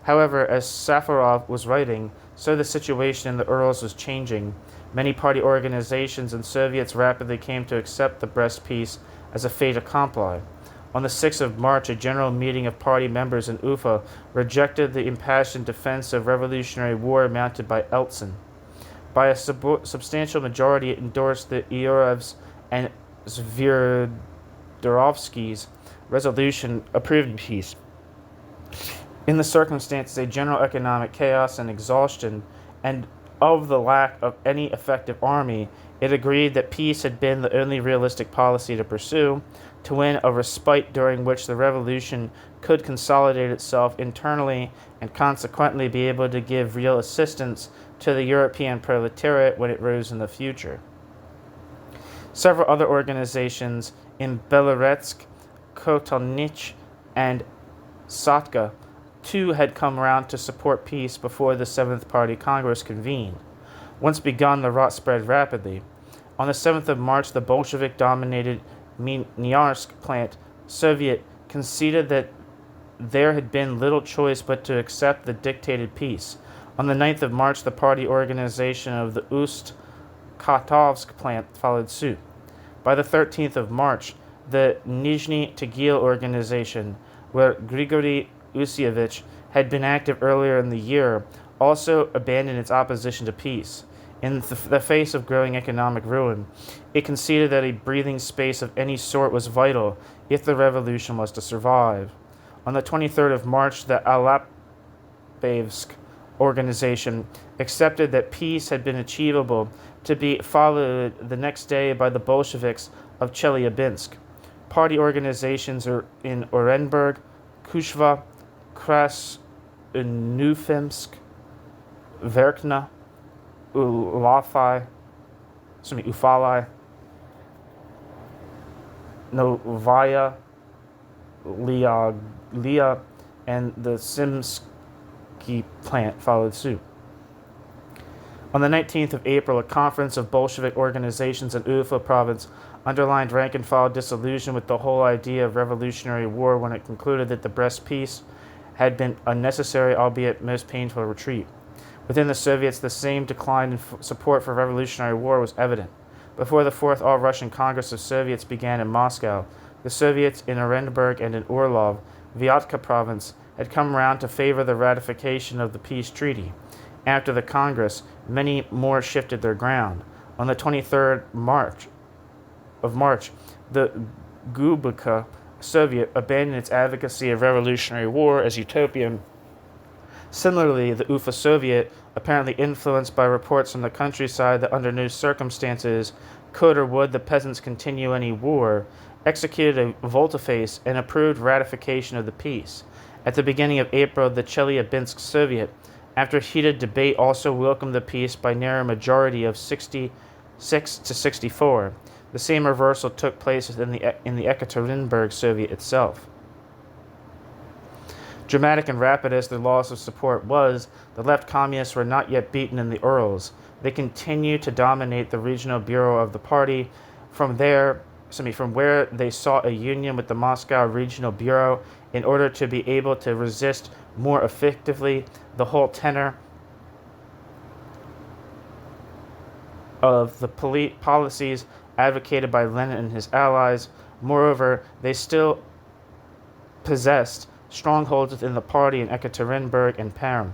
However, as Safarov was writing, so the situation in the Urals was changing. Many party organizations and Soviets rapidly came to accept the Brest peace as a fait accompli. On the 6th of March, a general meeting of party members in Ufa rejected the impassioned defense of revolutionary war mounted by Eltsin. By a substantial majority, it endorsed the Urals and Svierdlovsky's resolution approving peace. In the circumstances, a general economic chaos and exhaustion, and of the lack of any effective army, it agreed that peace had been the only realistic policy to pursue, to win a respite during which the revolution could consolidate itself internally and consequently be able to give real assistance to the European proletariat when it rose in the future. Several other organizations in Beloretsk, Kotelnitch, and Satka too had come around to support peace before the Seventh Party Congress convened. Once begun, the rot spread rapidly. On the 7th of March, the Bolshevik-dominated Miniarsk plant Soviet conceded that there had been little choice but to accept the dictated peace. On the 9th of March, the party organization of the Ust-Katovsk plant followed suit. By the 13th of March, the Nizhny Tagil organization, where Grigory Usievich had been active earlier in the year, also abandoned its opposition to peace. In the face of growing economic ruin, it conceded that a breathing space of any sort was vital if the revolution was to survive. On the 23rd of March, the Alapevsk organization accepted that peace had been achievable, to be followed the next day by the Bolsheviks of Chelyabinsk. Party organizations are in Orenburg, Kushva, Krasnufimsk, Verkhna, Ufalai, Novaya Liaglia, and the Simsky plant followed suit. On the 19th of April, a conference of Bolshevik organizations in Ufa province underlined rank-and-file disillusion with the whole idea of revolutionary war when it concluded that the Brest peace had been a necessary, albeit most painful, retreat. Within the Soviets, the same decline in support for revolutionary war was evident. Before the Fourth All-Russian Congress of Soviets began in Moscow, the Soviets in Orenburg and in Orlov, Vyatka province, had come round to favor the ratification of the peace treaty. After the Congress, many more shifted their ground. On the 23rd of March, the Gubka Soviet abandoned its advocacy of revolutionary war as utopian. Similarly, the Ufa Soviet, apparently influenced by reports from the countryside that under no circumstances could or would the peasants continue any war, executed a volte-face and approved ratification of the peace. At the beginning of April, the Chelyabinsk Soviet, after heated debate, also welcomed the peace by narrow majority of 66 to 64. The same reversal took place in the Ekaterinburg Soviet itself. Dramatic and rapid as their loss of support was, the left communists were not yet beaten in the Urals. They continued to dominate the regional bureau of the party. From where they sought a union with the Moscow regional bureau in order to be able to resist more effectively the whole tenor of the policies advocated by Lenin and his allies. Moreover, they still possessed strongholds within the party in Ekaterinburg and Perm.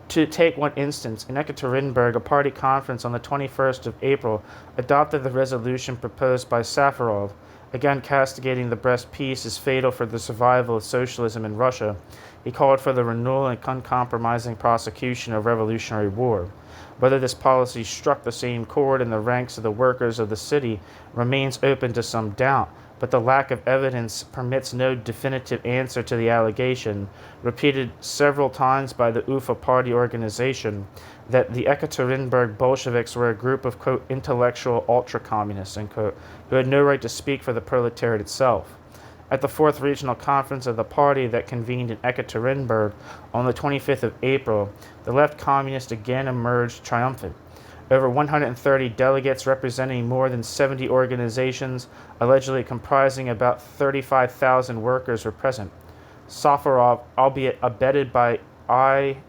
To take one instance, in Ekaterinburg, a party conference on the 21st of April adopted the resolution proposed by Safarov, again castigating the Brest Peace as fatal for the survival of socialism in Russia. He called for the renewal and uncompromising prosecution of revolutionary war. Whether this policy struck the same chord in the ranks of the workers of the city remains open to some doubt, but the lack of evidence permits no definitive answer to the allegation, repeated several times by the Ufa party organization, that the Ekaterinburg Bolsheviks were a group of, quote, intellectual ultra-communists, unquote, who had no right to speak for the proletariat itself. At the fourth regional conference of the party that convened in Ekaterinburg on the 25th of April, the left communists again emerged triumphant. Over 130 delegates representing more than 70 organizations, allegedly comprising about 35,000 workers, were present. Safarov, albeit abetted by I.A.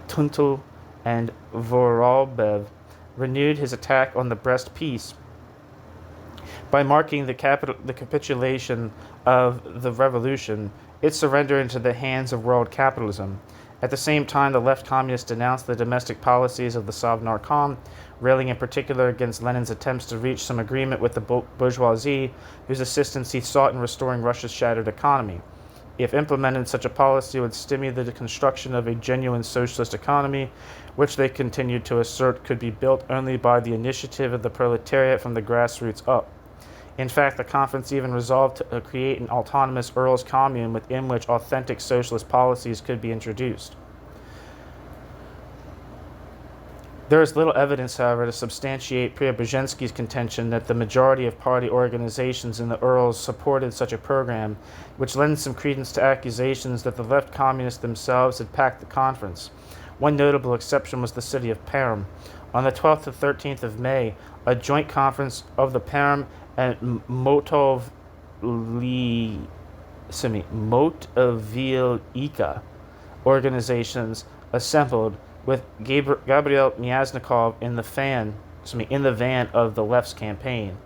Tuntel and Vorobyev, renewed his attack on the Brest Peace by marking the capitulation of the revolution, its surrender into the hands of world capitalism. At the same time, the left communists denounced the domestic policies of the Sovnarkom, railing in particular against Lenin's attempts to reach some agreement with the bourgeoisie, whose assistance he sought in restoring Russia's shattered economy. If implemented, such a policy would stimulate the construction of a genuine socialist economy, which they continued to assert could be built only by the initiative of the proletariat from the grassroots up. In fact, the conference even resolved to create an autonomous Urals commune within which authentic socialist policies could be introduced. There is little evidence, however, to substantiate Preobrazhensky's contention that the majority of party organizations in the Urals supported such a program, which lends some credence to accusations that the left communists themselves had packed the conference. One notable exception was the city of Perm. On the 12th to 13th of May, a joint conference of the Perm and Motovilika organizations assembled with Gabriel Myasnikov in the van of the left's campaign.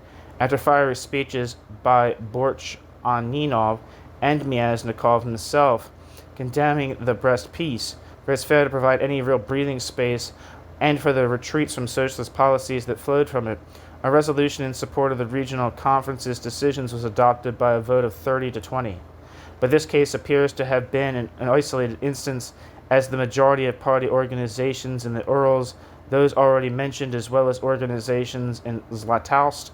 After fiery speeches by Borchaninov and Myasnikov himself condemning the Brest Peace for its failure to provide any real breathing space and for the retreats from socialist policies that flowed from it, a resolution in support of the regional conference's decisions was adopted by a vote of 30 to 20. But this case appears to have been an isolated instance, as the majority of party organizations in the Urals, those already mentioned, as well as organizations in Zlatoust,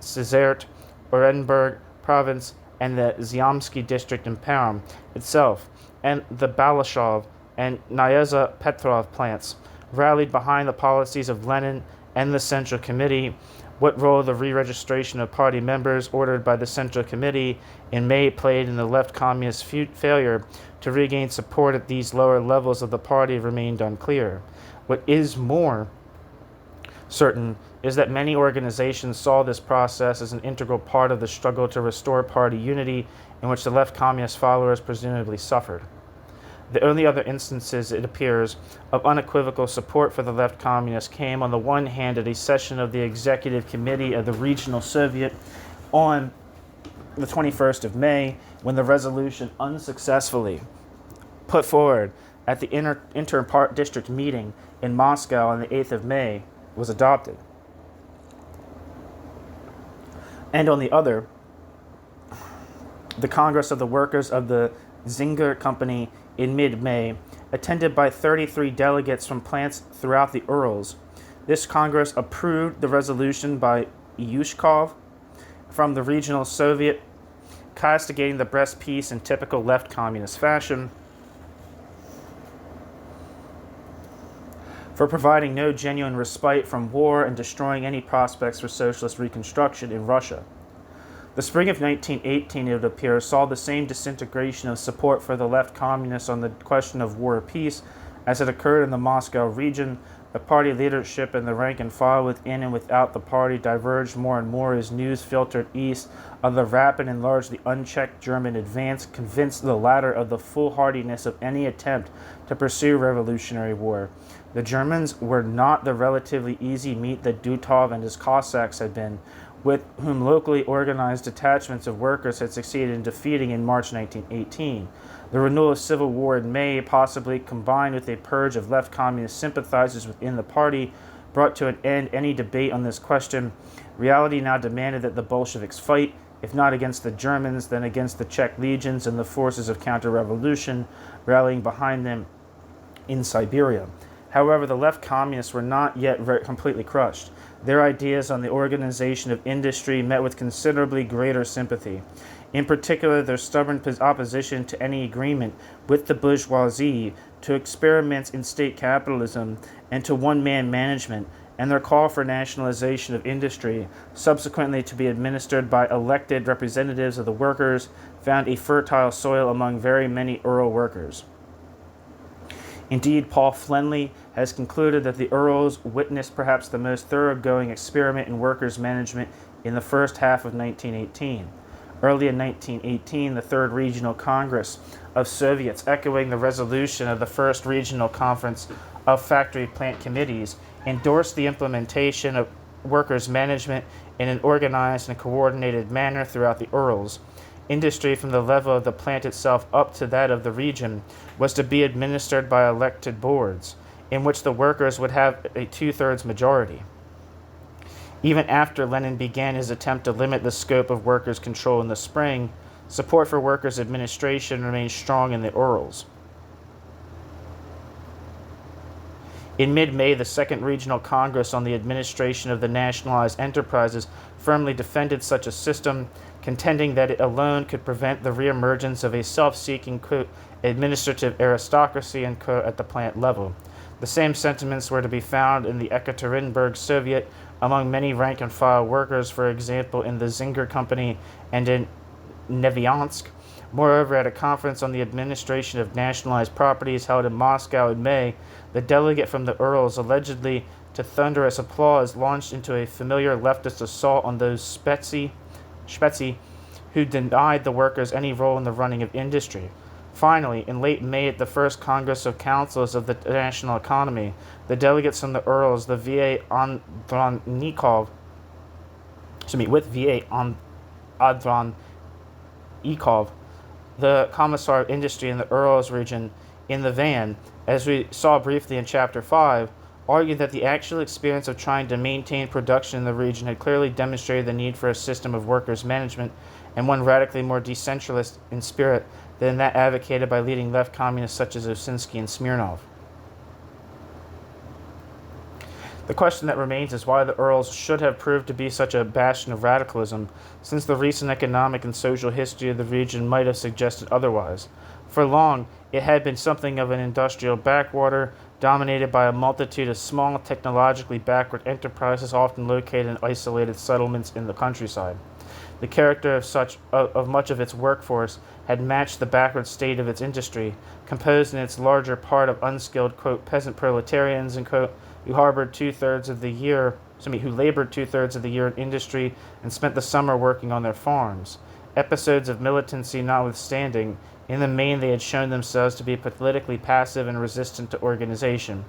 Sizert, Orenburg province, and the Zyomsky district in Perm itself, and the Balashov and Nyeza Petrov plants, rallied behind the policies of Lenin and the Central Committee. What role the re-registration of party members ordered by the Central Committee in May played in the left communist failure to regain support at these lower levels of the party remained unclear. What is more certain is that many organizations saw this process as an integral part of the struggle to restore party unity, in which the left communist followers presumably suffered. The only other instances, it appears, of unequivocal support for the left communists came on the one hand at a session of the Executive Committee of the Regional Soviet on the 21st of May, when the resolution unsuccessfully put forward at the inter-district meeting in Moscow on the 8th of May was adopted. And on the other, the Congress of the Workers of the Zinger Company in mid-May, attended by 33 delegates from plants throughout the Urals. This Congress approved the resolution by Yushkov from the Regional Soviet, castigating the Brest Peace in typical left communist fashion for providing no genuine respite from war and destroying any prospects for socialist reconstruction in Russia. The spring of 1918, it would appear, saw the same disintegration of support for the left communists on the question of war or peace As it occurred in the Moscow region, the party leadership and the rank and file within and without the party diverged more and more as news filtered east of the rapid and largely unchecked German advance, convinced the latter of the foolhardiness of any attempt to pursue revolutionary war. The Germans were not the relatively easy meat that Dutov and his Cossacks had been, with whom locally organized detachments of workers had succeeded in defeating in March 1918. The renewal of civil war in May, possibly combined with a purge of left communist sympathizers within the party, brought to an end any debate on this question. Reality now demanded that the Bolsheviks fight, if not against the Germans, then against the Czech legions and the forces of counter-revolution rallying behind them in Siberia. However, the left communists were not yet completely crushed. Their ideas on the organization of industry met with considerably greater sympathy. In particular, their stubborn opposition to any agreement with the bourgeoisie, to experiments in state capitalism, and to one-man management, and their call for nationalization of industry, subsequently to be administered by elected representatives of the workers, found a fertile soil among very many Ural workers. Indeed, Paul Flenley has concluded that the Urals witnessed perhaps the most thoroughgoing experiment in workers' management in the first half of 1918. Early in 1918, the Third Regional Congress of Soviets, echoing the resolution of the First Regional Conference of Factory Plant Committees, endorsed the implementation of workers' management in an organized and coordinated manner throughout the Urals. Industry from the level of the plant itself up to that of the region was to be administered by elected boards, in which the workers would have a two-thirds majority. Even after Lenin began his attempt to limit the scope of workers' control in the spring, support for workers' administration remained strong in the Urals. In mid-May, the Second Regional Congress on the Administration of the Nationalized Enterprises firmly defended such a system, contending that it alone could prevent the reemergence of a self-seeking, quote, administrative aristocracy, and quote, at the plant level. The same sentiments were to be found in the Ekaterinburg Soviet among many rank-and-file workers, for example, in the Zinger Company and in Nevyansk. Moreover, at a conference on the administration of nationalized properties held in Moscow in May, the delegate from the Urals, allegedly to thunderous applause, launched into a familiar leftist assault on those Spetsy who denied the workers any role in the running of industry. Finally, in late May at the First Congress of Councils of the National Economy, the delegates from the Urals, the V.A. Andronikov, the Commissar of Industry in the Urals region, in the van, as we saw briefly in Chapter 5, argued that the actual experience of trying to maintain production in the region had clearly demonstrated the need for a system of workers' management, and one radically more decentralist in spirit than that advocated by leading left communists such as Osinski and Smirnov. The question that remains is why the Urals should have proved to be such a bastion of radicalism, since the recent economic and social history of the region might have suggested otherwise. For long, it had been something of an industrial backwater, dominated by a multitude of small, technologically backward enterprises often located in isolated settlements in the countryside. The character of much of its workforce had matched the backward state of its industry, composed in its larger part of unskilled, quote, peasant proletarians, and, quote, who labored 2/3 of the year in industry and spent the summer working on their farms. Episodes of militancy notwithstanding, in the main they had shown themselves to be politically passive and resistant to organization.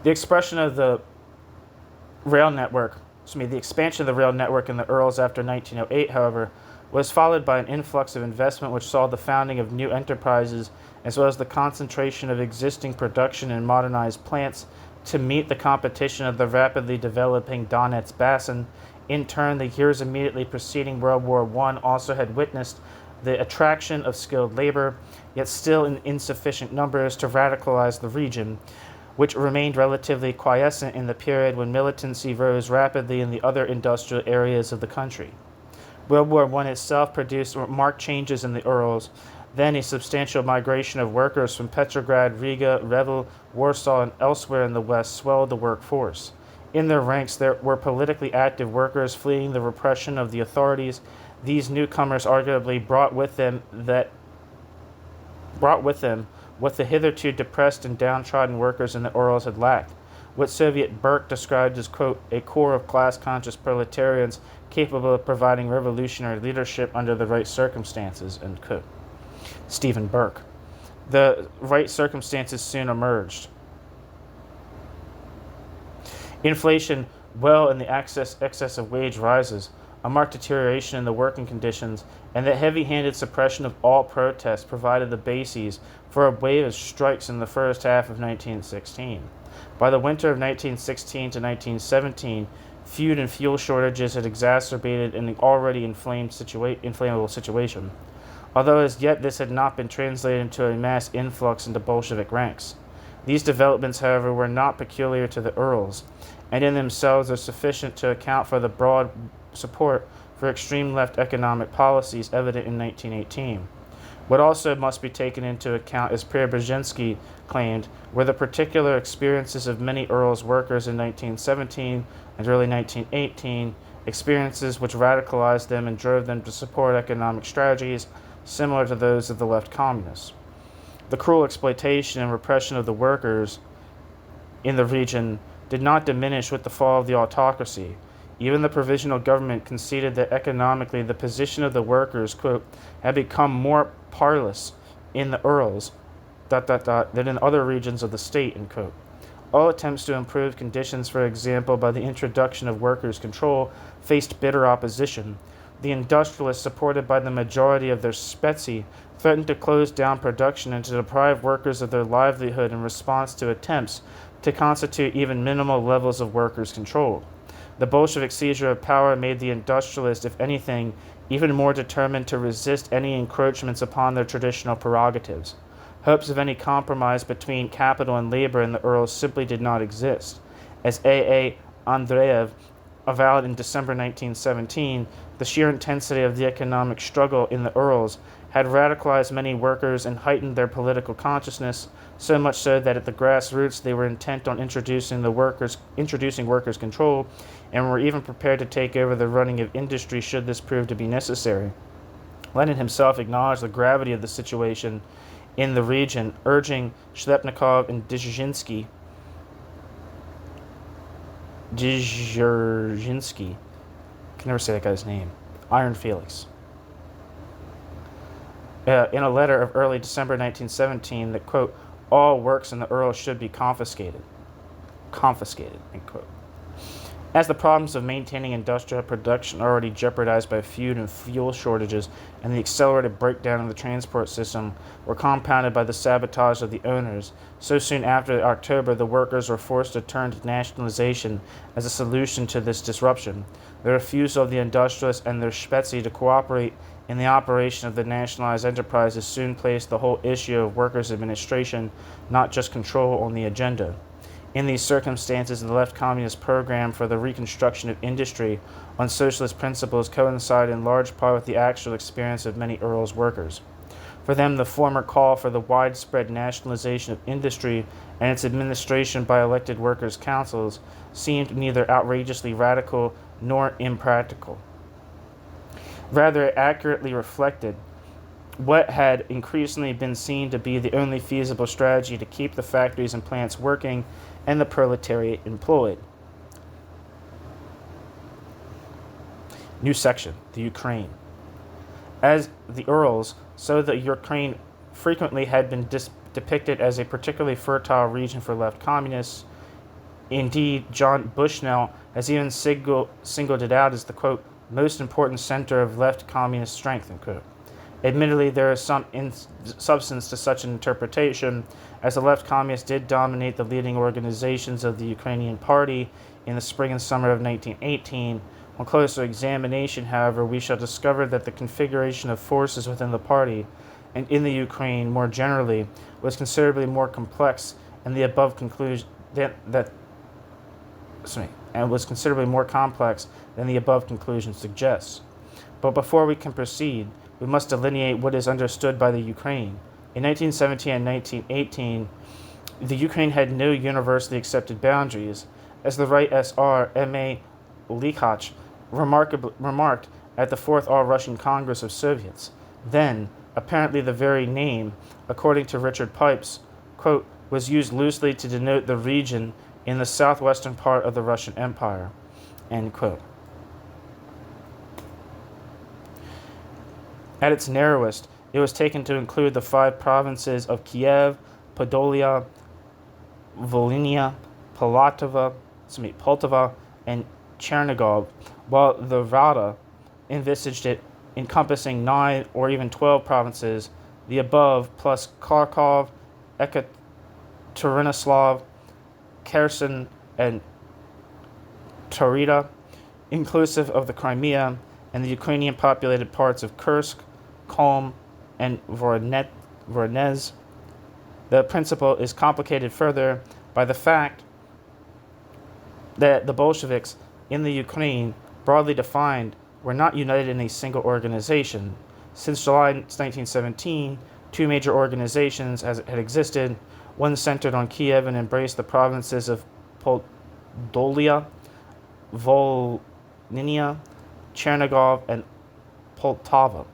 The expansion of the rail network in the Urals after 1908, however, was followed by an influx of investment which saw the founding of new enterprises as well as the concentration of existing production in modernized plants to meet the competition of the rapidly developing Donetsk Basin. In turn, the years immediately preceding World War I also had witnessed the attraction of skilled labor, yet still in insufficient numbers to radicalize the region, which remained relatively quiescent in the period when militancy rose rapidly in the other industrial areas of the country. World War I itself produced marked changes in the Urals. Then a substantial migration of workers from Petrograd, Riga, Revel, Warsaw, and elsewhere in the West swelled the workforce. In their ranks there were politically active workers fleeing the repression of the authorities. These newcomers arguably brought with them what the hitherto depressed and downtrodden workers in the Urals had lacked, what Soviet Burke described as, quote, a core of class-conscious proletarians capable of providing revolutionary leadership under the right circumstances, end quote. Stephen Burke. The right circumstances soon emerged. Inflation well in the excess of wage rises, a marked deterioration in the working conditions, and the heavy-handed suppression of all protests provided the bases for a wave of strikes in the first half of 1916. By the winter of 1916 to 1917, food and fuel shortages had exacerbated an already inflammable situation, although as yet this had not been translated into a mass influx into Bolshevik ranks. These developments, however, were not peculiar to the Urals, and in themselves are sufficient to account for the broad support for extreme left economic policies evident in 1918. What also must be taken into account, as Preobrazhensky claimed, were the particular experiences of many Urals workers in 1917 and early 1918, experiences which radicalized them and drove them to support economic strategies similar to those of the left communists. The cruel exploitation and repression of the workers in the region did not diminish with the fall of the autocracy. Even the provisional government conceded that economically the position of the workers, quote, had become more parlous in the Urals, than in other regions of the state, end quote. All attempts to improve conditions, for example, by the introduction of workers' control, faced bitter opposition. The industrialists, supported by the majority of their spetsy, threatened to close down production and to deprive workers of their livelihood in response to attempts to constitute even minimal levels of workers' control. The Bolshevik seizure of power made the industrialists, if anything, even more determined to resist any encroachments upon their traditional prerogatives. Hopes of any compromise between capital and labor in the Urals simply did not exist. As A. Andreev avowed in December 1917, the sheer intensity of the economic struggle in the Urals had radicalized many workers and heightened their political consciousness, so much so that at the grassroots they were intent on introducing workers' control, and were even prepared to take over the running of industry should this prove to be necessary. Lenin himself acknowledged the gravity of the situation in the region, urging Shlepnikov and Dzerzhinsky, I can never say that guy's name, Iron Felix, in a letter of early December 1917 that, quote, all works in the Urals should be confiscated, end quote. As the problems of maintaining industrial production already jeopardized by food and fuel shortages and the accelerated breakdown of the transport system were compounded by the sabotage of the owners, so soon after October the workers were forced to turn to nationalization as a solution to this disruption. The refusal of the industrialists and their spetsy to cooperate in the operation of the nationalized enterprises soon placed the whole issue of workers' administration, not just control, on the agenda. In these circumstances, the left communist program for the reconstruction of industry on socialist principles coincided in large part with the actual experience of many Urals workers. For them, the former call for the widespread nationalization of industry and its administration by elected workers' councils seemed neither outrageously radical nor impractical. Rather, it accurately reflected what had increasingly been seen to be the only feasible strategy to keep the factories and plants working and the proletariat employed. New section, the Ukraine. As the Urals, so the Ukraine frequently had been depicted as a particularly fertile region for left communists. Indeed, John Bushnell has even singled it out as the, quote, most important center of left communist strength, end quote. Admittedly, there is some substance to such an interpretation, as the left communists did dominate the leading organizations of the Ukrainian Party in the spring and summer of 1918. On closer examination, however, we shall discover that the configuration of forces within the party and in the Ukraine more generally was considerably more complex, and was considerably more complex than the above conclusion suggests. But before we can proceed, we must delineate what is understood by the Ukraine. In 1917 and 1918, the Ukraine had no universally accepted boundaries, as the Right SR M.A. Likach remarked at the Fourth All-Russian Congress of Soviets. Then, apparently the very name, according to Richard Pipes, quote, was used loosely to denote the region in the southwestern part of the Russian Empire, end quote. At its narrowest, it was taken to include the 5 provinces of Kiev, Podolia, Volhynia, Poltava, and Chernigov, while the Rada envisaged it encompassing 9 or even 12 provinces, the above plus Kharkov, Ekaterinoslav, Kherson, and Taurida, inclusive of the Crimea and the Ukrainian populated parts of Kursk, Kholm, and Voronezh. The principle is complicated further by the fact that the Bolsheviks in the Ukraine, broadly defined, were not united in a single organization. Since July 1917, 2 major organizations had existed, one centered on Kiev and embraced the provinces of Podolia, Volhynia, Chernigov, and Poltava.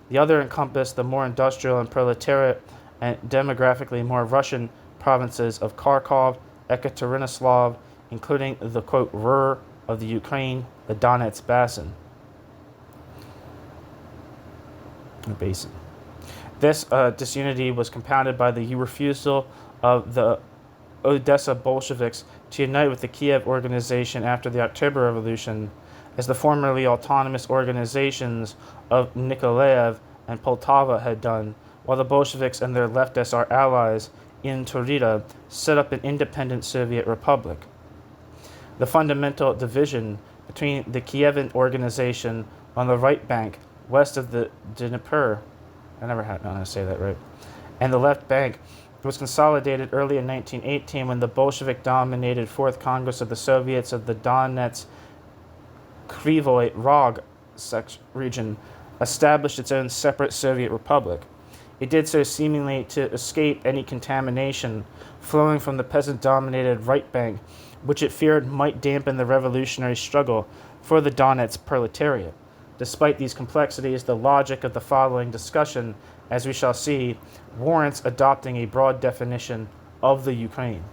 The other encompassed the more industrial and proletariat and demographically more Russian provinces of Kharkov, Ekaterinoslav, including the, quote, Ruhr of the Ukraine, the Donetsk Basin. This disunity was compounded by the refusal of the Odessa Bolsheviks to unite with the Kiev organization after the October Revolution, as the formerly autonomous organizations of Nikolaev and Poltava had done, while the Bolsheviks and their left SR allies in Taurida set up an independent Soviet republic. The fundamental division between the Kievan organization on the right bank, west of the Dnieper, and the left bank was consolidated early in 1918 when the Bolshevik-dominated Fourth Congress of the Soviets of the Donetsk Krivoy Rog region established its own separate Soviet republic. It did so seemingly to escape any contamination flowing from the peasant-dominated right bank, which it feared might dampen the revolutionary struggle for the Donetsk proletariat. Despite these complexities, the logic of the following discussion, as we shall see, warrants adopting a broad definition of the Ukraine.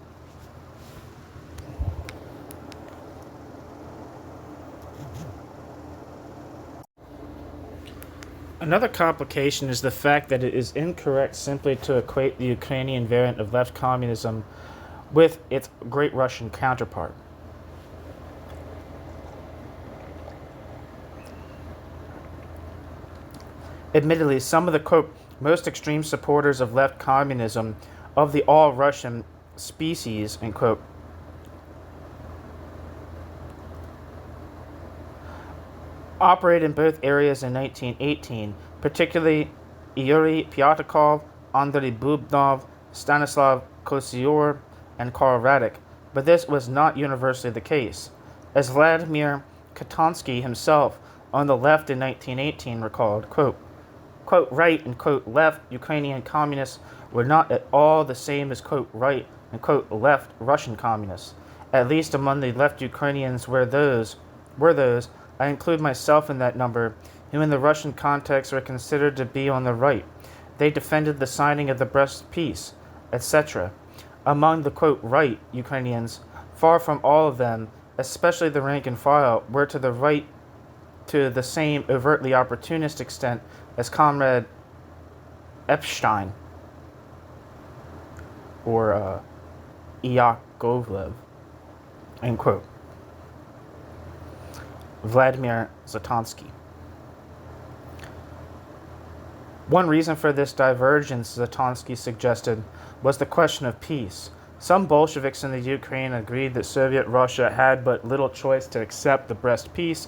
Another complication is the fact that it is incorrect simply to equate the Ukrainian variant of left communism with its Great Russian counterpart. Admittedly, some of the, quote, most extreme supporters of left communism of the all-Russian species, end quote, operated in both areas in 1918, particularly Yuri Pyatakov, Andrei Bubnov, Stanislav Kosyur, and Karl Radek, but this was not universally the case. As Vladimir Kowalski himself on the left in 1918 recalled, quote, right and, quote, left Ukrainian communists were not at all the same as, quote, right and, quote, left Russian communists. At least among the left Ukrainians were those, I include myself in that number, who in the Russian context were considered to be on the right. They defended the signing of the Brest Peace, etc. Among the, quote, right Ukrainians, far from all of them, especially the rank and file, were to the right to the same overtly opportunist extent as Comrade Epstein or Yakovlev, end quote. Vladimir Zatansky. One reason for this divergence, Zatansky suggested, was the question of peace. Some Bolsheviks in the Ukraine agreed that Soviet Russia had but little choice to accept the Brest Peace,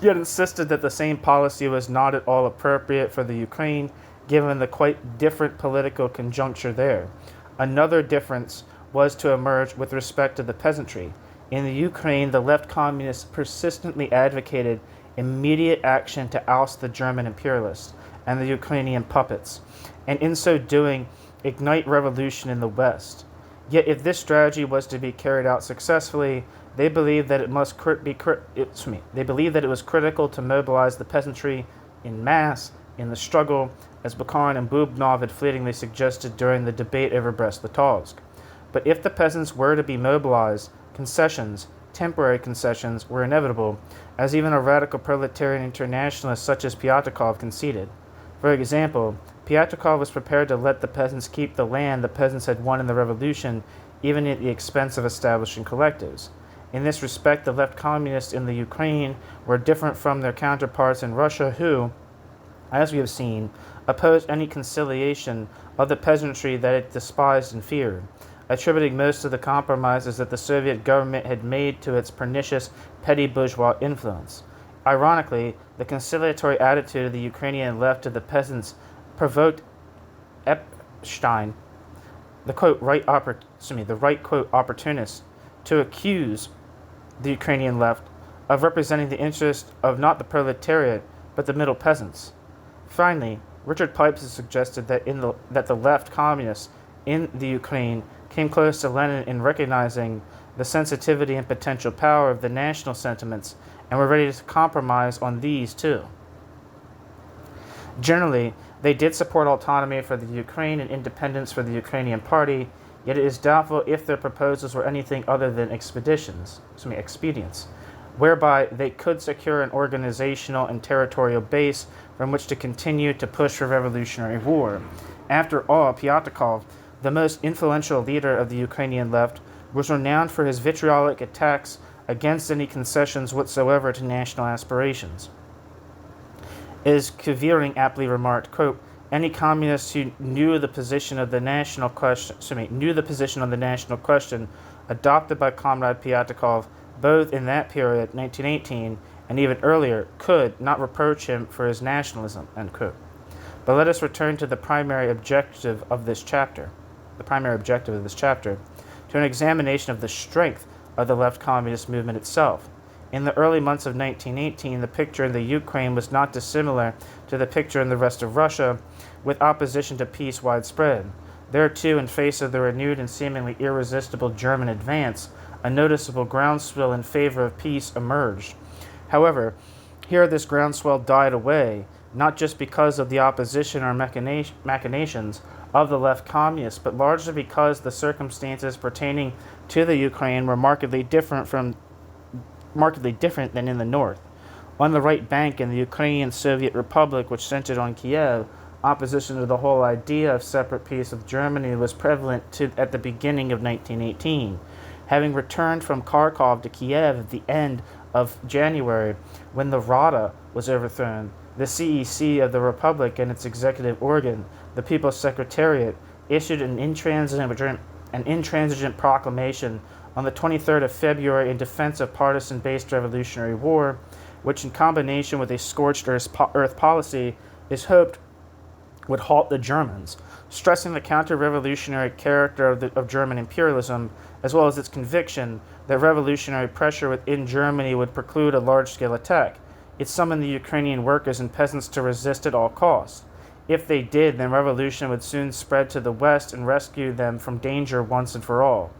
yet insisted that the same policy was not at all appropriate for the Ukraine, given the quite different political conjuncture there. Another difference was to emerge with respect to the peasantry. In the Ukraine, the left communists persistently advocated immediate action to oust the German imperialists and the Ukrainian puppets, and in so doing, ignite revolution in the West. Yet if this strategy was to be carried out successfully, they believed that it was critical to mobilize the peasantry in mass in the struggle, as Bukharin and Bubnov had fleetingly suggested during the debate over Brest-Litovsk. But if the peasants were to be mobilized, temporary concessions, were inevitable, as even a radical proletarian internationalist such as Pyatakov conceded. For example, Pyatakov was prepared to let the peasants keep the land the peasants had won in the revolution, even at the expense of establishing collectives. In this respect, the left communists in the Ukraine were different from their counterparts in Russia who, as we have seen, opposed any conciliation of the peasantry that it despised and feared, attributing most of the compromises that the Soviet government had made to its pernicious petty bourgeois influence. Ironically, the conciliatory attitude of the Ukrainian left to the peasants provoked Epstein, the right opportunist, to accuse the Ukrainian left of representing the interest of not the proletariat, but the middle peasants. Finally, Richard Pipes has suggested that the left communists in the Ukraine came close to Lenin in recognizing the sensitivity and potential power of the national sentiments and were ready to compromise on these too. Generally, they did support autonomy for the Ukraine and independence for the Ukrainian party, yet it is doubtful if their proposals were anything other than expedients, whereby they could secure an organizational and territorial base from which to continue to push for revolutionary war. After all, Pyatakov, the most influential leader of the Ukrainian left, was renowned for his vitriolic attacks against any concessions whatsoever to national aspirations. As Kviring aptly remarked, quote, any communist who knew the position on the national question adopted by Comrade Pyatakov both in that period, 1918, and even earlier, could not reproach him for his nationalism, end quote. But let us return to the primary objective of this chapter, to an examination of the strength of the left communist movement itself. In the early months of 1918, the picture in the Ukraine was not dissimilar to the picture in the rest of Russia, with opposition to peace widespread. There too, in face of the renewed and seemingly irresistible German advance, a noticeable groundswell in favor of peace emerged. However, here this groundswell died away, not just because of the opposition or machinations of the left communists, but largely because the circumstances pertaining to the Ukraine were markedly different than in the north. On the right bank in the Ukrainian Soviet Republic, which centered on Kiev, opposition to the whole idea of separate peace with Germany was prevalent at the beginning of 1918. Having returned from Kharkov to Kiev at the end of January, when the Rada was overthrown, the CEC of the Republic and its executive organ, the People's Secretariat, issued an intransigent proclamation on the 23rd of February in defense of partisan-based revolutionary war, which in combination with a scorched earth policy is hoped would halt the Germans, stressing the counter-revolutionary character of German imperialism, as well as its conviction that revolutionary pressure within Germany would preclude a large-scale attack. It summoned the Ukrainian workers and peasants to resist at all costs. If they did, then revolution would soon spread to the west and rescue them from danger once and for all.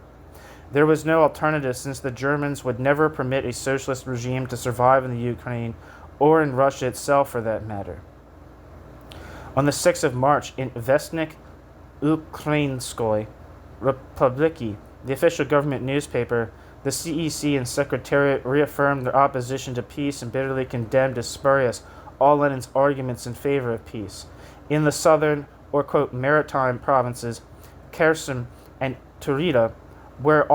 There was no alternative, since the Germans would never permit a socialist regime to survive in the Ukraine, or in Russia itself for that matter. On the 6th of March, in Vestnik Ukrainskoy Republiki, the official government newspaper, the CEC and Secretariat reaffirmed their opposition to peace and bitterly condemned as spurious all Lenin's arguments in favor of peace. In the southern, or quote, maritime provinces, Kherson and Turida, there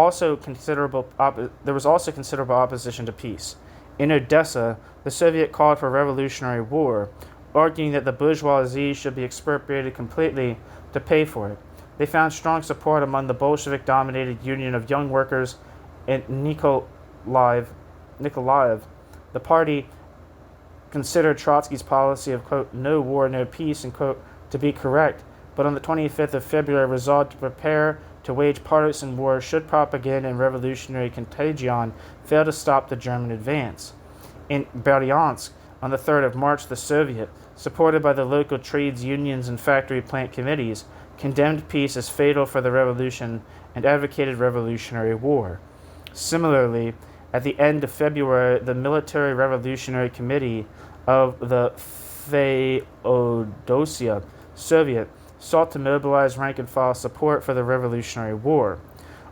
was also considerable opposition to peace. In Odessa, the Soviet called for revolutionary war, arguing that the bourgeoisie should be expropriated completely to pay for it. They found strong support among the Bolshevik-dominated Union of Young Workers in Nikolaev. The party considered Trotsky's policy of, quote, no war, no peace, and, quote, to be correct, but on the 25th of February resolved to prepare to wage partisan war should propaganda and revolutionary contagion fail to stop the German advance. In Bryansk, on the 3rd of March, the Soviet, supported by the local trades unions and factory plant committees, condemned peace as fatal for the revolution and advocated revolutionary war. Similarly, at the end of February, the Military Revolutionary Committee of the Feodosia Soviet sought to mobilize rank-and-file support for the Revolutionary War.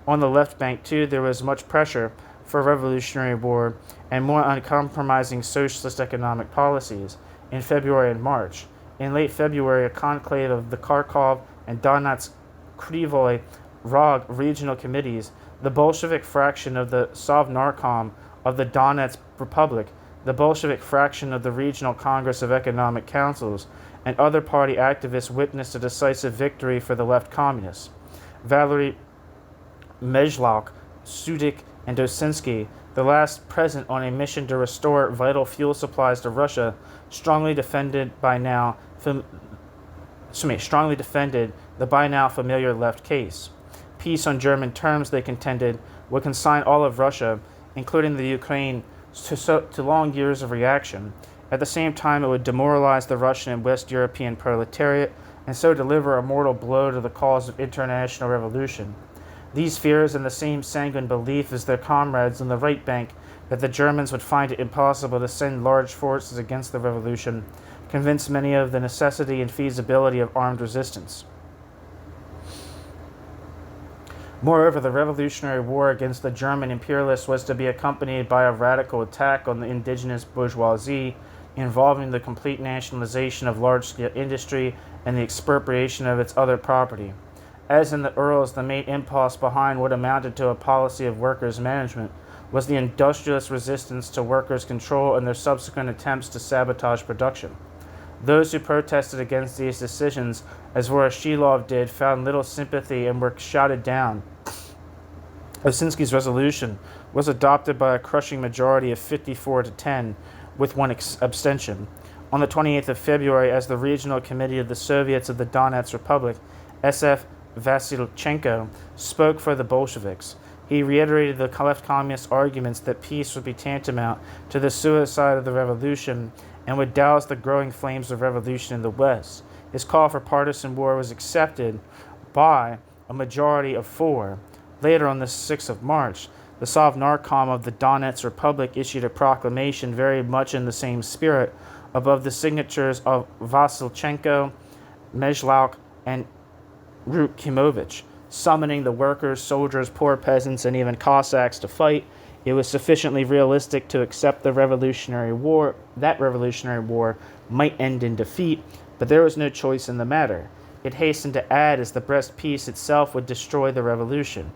On the left bank, too, there was much pressure for a revolutionary war and more uncompromising socialist economic policies in February and March. In late February, a conclave of the Kharkov and Donetsk Krivoy Rog regional committees, the Bolshevik fraction of the Sovnarkom of the Donetsk Republic, the Bolshevik fraction of the Regional Congress of Economic Councils, and other party activists witnessed a decisive victory for the left communists. Valery Mezhlak, Sudik, and Dosinsky, the last present on a mission to restore vital fuel supplies to Russia, strongly defended the by now familiar left case. Peace on German terms, they contended, would consign all of Russia, including the Ukraine, to long years of reaction. At the same time, it would demoralize the Russian and West European proletariat and so deliver a mortal blow to the cause of international revolution. These fears and the same sanguine belief as their comrades on the right bank that the Germans would find it impossible to send large forces against the revolution convinced many of the necessity and feasibility of armed resistance. Moreover, the revolutionary war against the German imperialists was to be accompanied by a radical attack on the indigenous bourgeoisie, involving the complete nationalization of large-scale industry and the expropriation of its other property. As in the Urals, the main impulse behind what amounted to a policy of workers' management was the industrialist resistance to workers' control and their subsequent attempts to sabotage production. Those who protested against these decisions, as Voroshilov did, found little sympathy and were shouted down. Osinski's resolution was adopted by a crushing majority of 54 to 10, with one abstention. On the 28th of February, as the Regional Committee of the Soviets of the Donetsk Republic, SF Vasilchenko spoke for the Bolsheviks. He reiterated the left communist arguments that peace would be tantamount to the suicide of the revolution and would douse the growing flames of revolution in the West. His call for partisan war was accepted by a majority of 4. Later, on the 6th of March, the Sovnarkom of the Donetsk Republic issued a proclamation very much in the same spirit above the signatures of Vasilchenko, Mezhlak, and Rukimovich, summoning the workers, soldiers, poor peasants, and even Cossacks to fight. It was sufficiently realistic to accept the revolutionary war. That revolutionary war might end in defeat, but there was no choice in the matter. It hastened to add, as the Brest Peace itself would destroy the revolution.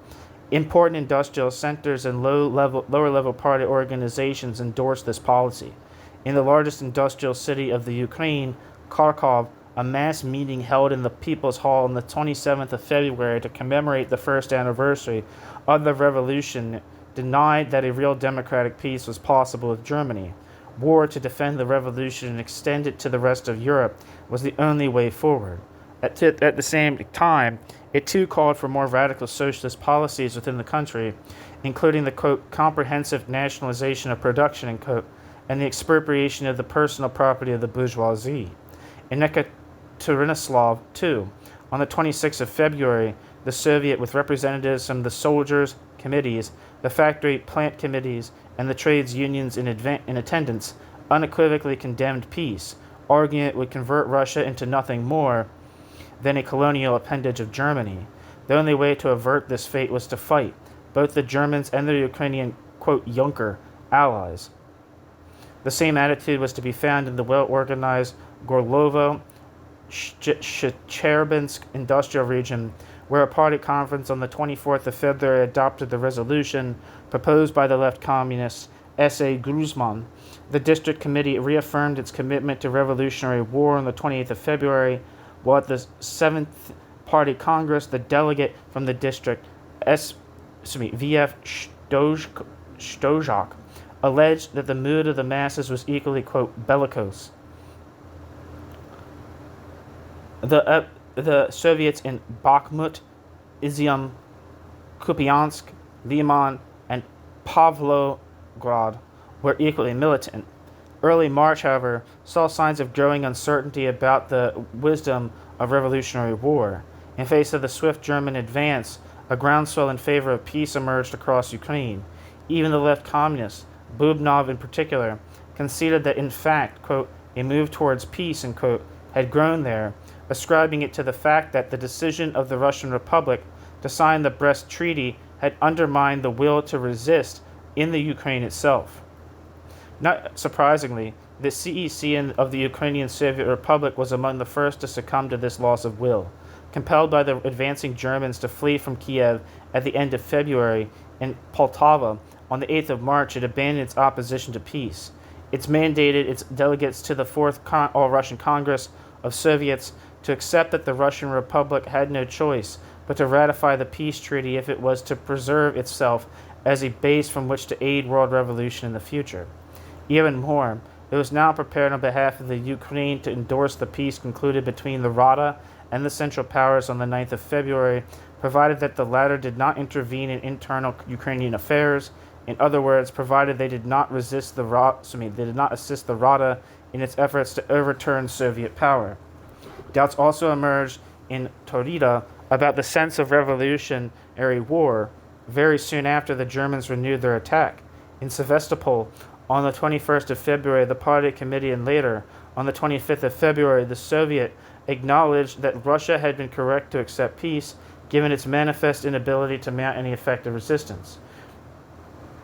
Important industrial centers and lower-level party organizations endorsed this policy. In the largest industrial city of the Ukraine, Kharkov, a mass meeting held in the People's Hall on the 27th of February to commemorate the first anniversary of the revolution denied that a real democratic peace was possible with Germany. War to defend the revolution and extend it to the rest of Europe was the only way forward. At the same time, it too called for more radical socialist policies within the country, including the, quote, comprehensive nationalization of production, end quote, and the expropriation of the personal property of the bourgeoisie. In Ekaterinslav, too, on the 26th of February, the Soviet, with representatives from the soldiers' committees, the factory plant committees, and the trades unions in attendance, unequivocally condemned peace, arguing it would convert Russia into nothing more than a colonial appendage of Germany. The only way to avert this fate was to fight, both the Germans and their Ukrainian, quote, Junker allies. The same attitude was to be found in the well-organized Gorlovo, Shcherbinsk industrial region, where a party conference on the 24th of February adopted the resolution proposed by the left communists S.A. Gruzman. The district committee reaffirmed its commitment to revolutionary war on the 28th of February, while at the 7th Party Congress, the delegate from the district, V.F. Stojak, alleged that the mood of the masses was equally, quote, bellicose. The Soviets in Bakhmut, Izium, Kupiansk, Liman, and Pavlograd were equally militant. Early March, however, saw signs of growing uncertainty about the wisdom of revolutionary war. In face of the swift German advance, a groundswell in favor of peace emerged across Ukraine. Even the left communists, Bubnov in particular, conceded that in fact, quote, a move towards peace, end quote, had grown there, ascribing it to the fact that the decision of the Russian Republic to sign the Brest Treaty had undermined the will to resist in the Ukraine itself. Not surprisingly, the CEC of the Ukrainian Soviet Republic was among the first to succumb to this loss of will. Compelled by the advancing Germans to flee from Kiev at the end of February and Poltava, on the 8th of March, it abandoned its opposition to peace. It mandated its delegates to the Fourth All-Russian Congress of Soviets to accept that the Russian Republic had no choice but to ratify the peace treaty if it was to preserve itself as a base from which to aid world revolution in the future. Even more, it was now prepared on behalf of the Ukraine to endorse the peace concluded between the Rada and the Central Powers on the 9th of February, provided that the latter did not intervene in internal Ukrainian affairs. In other words, provided they did not assist the Rada in its efforts to overturn Soviet power. Doubts also emerged in Taurida about the sense of revolutionary war very soon after the Germans renewed their attack. In Sevastopol, on the 21st of February, the Party Committee, and later, on the 25th of February, the Soviet acknowledged that Russia had been correct to accept peace, given its manifest inability to mount any effective resistance.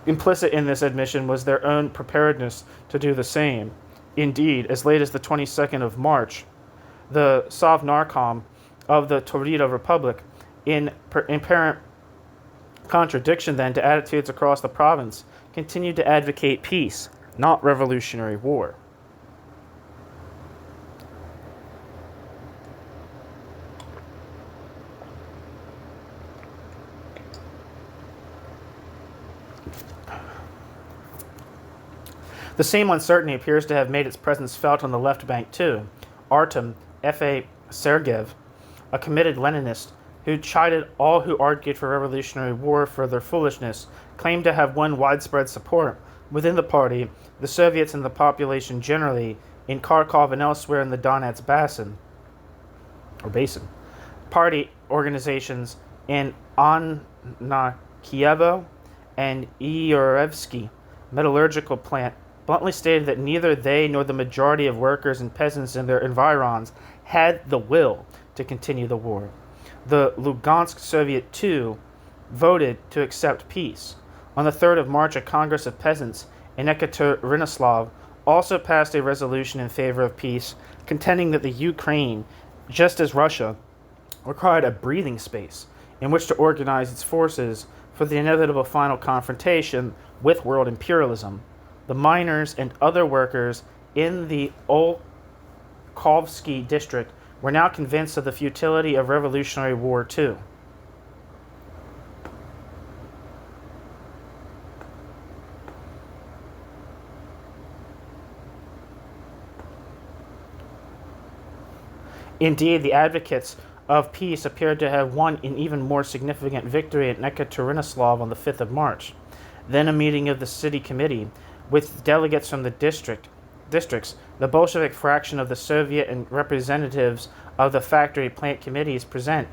Implicit in this admission was their own preparedness to do the same. Indeed, as late as the 22nd of March, the Sovnarkom of the Taurida Republic, in apparent contradiction then to attitudes across the province, continued to advocate peace, not revolutionary war. The same uncertainty appears to have made its presence felt on the left bank too. Artem F.A. Sergeyev, a committed Leninist who chided all who argued for revolutionary war for their foolishness, claimed to have won widespread support within the party, the Soviets, and the population generally in Kharkov and elsewhere in the Donetsk basin. Party organizations in Anna Kievo and Iyurevsky metallurgical plant bluntly stated that neither they nor the majority of workers and peasants in their environs had the will to continue the war. The Lugansk Soviet, too, voted to accept peace. On the 3rd of March, a Congress of Peasants in Ekaterinslav also passed a resolution in favor of peace, contending that the Ukraine, just as Russia, required a breathing space in which to organize its forces for the inevitable final confrontation with world imperialism. The miners and other workers in the Kowalski district were now convinced of the futility of revolutionary war too. Indeed, the advocates of peace appeared to have won an even more significant victory at Ekaterinslav on the 5th of March. Then a meeting of the city committee with delegates from the districts, the Bolshevik fraction of the Soviet, and representatives of the factory plant committees present,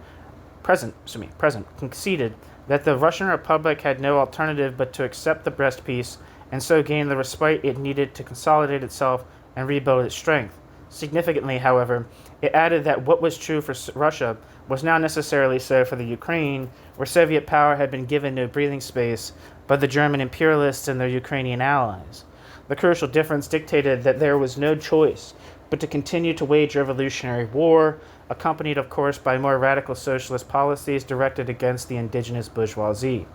conceded that the Russian Republic had no alternative but to accept the Brest Peace and so gain the respite it needed to consolidate itself and rebuild its strength. Significantly, however, it added that what was true for Russia was now necessarily so for the Ukraine, where Soviet power had been given no breathing space by the German imperialists and their Ukrainian allies. The crucial difference dictated that there was no choice but to continue to wage revolutionary war, accompanied, of course, by more radical socialist policies directed against the indigenous bourgeoisie.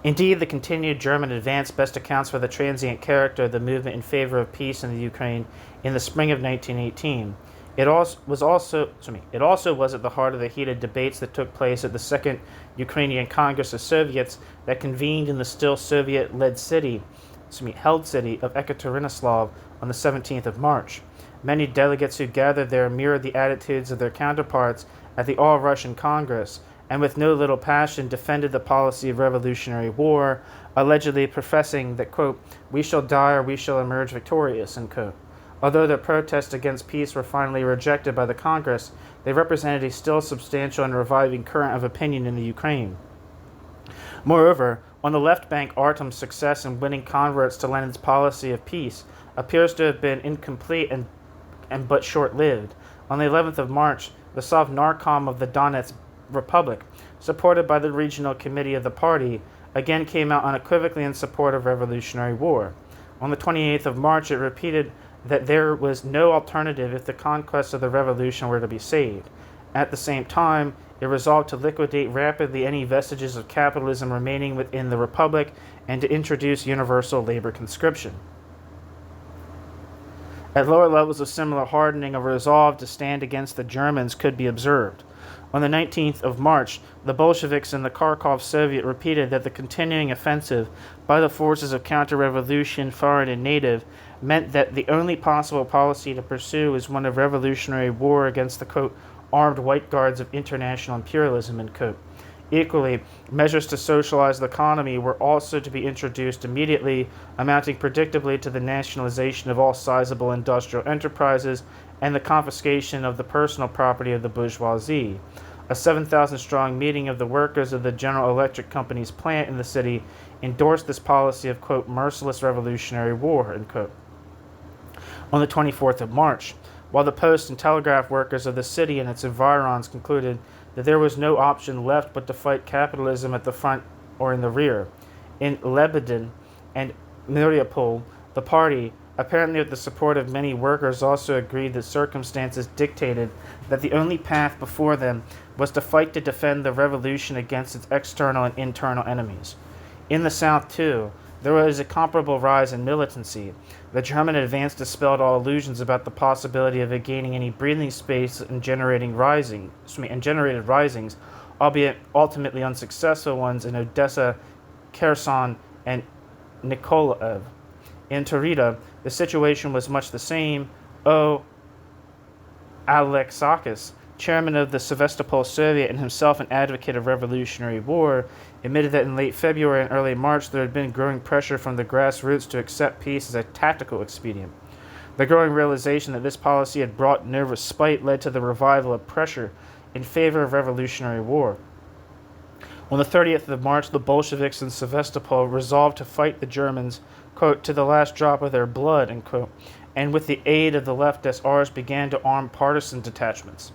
Indeed, the continued German advance best accounts for the transient character of the movement in favor of peace in the Ukraine in the spring of 1918. It also was at the heart of the heated debates that took place at the Second Ukrainian Congress of Soviets that convened in the still Soviet-held city of Ekaterinslav on the 17th of March. Many delegates who gathered there mirrored the attitudes of their counterparts at the All-Russian Congress, and with no little passion defended the policy of revolutionary war, allegedly professing that, quote, "we shall die or we shall emerge victorious," end quote. Although their protests against peace were finally rejected by the Congress, they represented a still substantial and reviving current of opinion in the Ukraine. Moreover, on the left bank, Artem's success in winning converts to Lenin's policy of peace appears to have been incomplete and but short-lived. On the 11th of March, the Sovnarkom of the Donetsk Republic, supported by the regional committee of the party, again came out unequivocally in support of revolutionary war. On the 28th of March, it repeated that there was no alternative if the conquests of the revolution were to be saved. At the same time, it resolved to liquidate rapidly any vestiges of capitalism remaining within the republic and to introduce universal labor conscription. At lower levels of similar hardening, a resolve to stand against the Germans could be observed. On the 19th of March, the Bolsheviks and the Kharkov Soviet repeated that the continuing offensive by the forces of counter-revolution, foreign and native, meant that the only possible policy to pursue was one of revolutionary war against the, quote, armed white guards of international imperialism, end quote. Equally, measures to socialize the economy were also to be introduced immediately, amounting predictably to the nationalization of all sizable industrial enterprises and the confiscation of the personal property of the bourgeoisie. A 7,000-strong meeting of the workers of the General Electric Company's plant in the city endorsed this policy of, quote, merciless revolutionary war, end quote. On the 24th of March, while the post and telegraph workers of the city and its environs concluded that there was no option left but to fight capitalism at the front or in the rear. In Lebanon and Mariupol, the party, apparently with the support of many workers, also agreed that circumstances dictated that the only path before them was to fight to defend the revolution against its external and internal enemies. In the South, too, there was a comparable rise in militancy. The German advance dispelled all illusions about the possibility of it gaining any breathing space and generated risings, albeit ultimately unsuccessful ones, in Odessa, Kherson, and Nikolaev. In Taurida, the situation was much the same. Alexakis, chairman of the Sevastopol Soviet and himself an advocate of revolutionary war, admitted that in late February and early March there had been growing pressure from the grassroots to accept peace as a tactical expedient. The growing realization that this policy had brought no respite led to the revival of pressure in favor of revolutionary war. On the 30th of March, the Bolsheviks in Sevastopol resolved to fight the Germans, quote, to the last drop of their blood, end quote, and with the aid of the left SRs began to arm partisan detachments.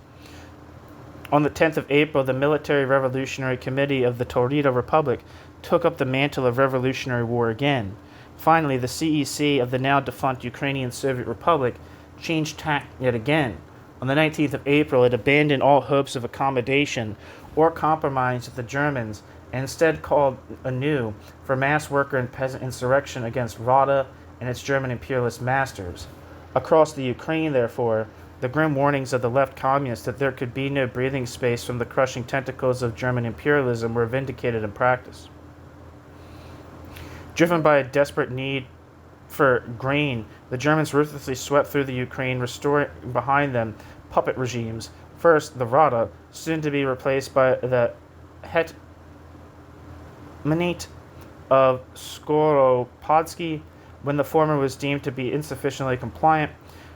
On the 10th of April, the Military Revolutionary Committee of the Taurida Republic took up the mantle of revolutionary war again. Finally, the CEC of the now defunct Ukrainian Soviet Republic changed tack yet again. On the 19th of April, it abandoned all hopes of accommodation or compromise with the Germans and instead called anew for mass worker and peasant insurrection against Rada and its German imperialist masters. Across the Ukraine, therefore, the grim warnings of the left communists that there could be no breathing space from the crushing tentacles of German imperialism were vindicated in practice. Driven by a desperate need for grain, the Germans ruthlessly swept through the Ukraine, restoring behind them puppet regimes. First, the Rada, soon to be replaced by the Hetmanate of Skoropadsky, when the former was deemed to be insufficiently compliant,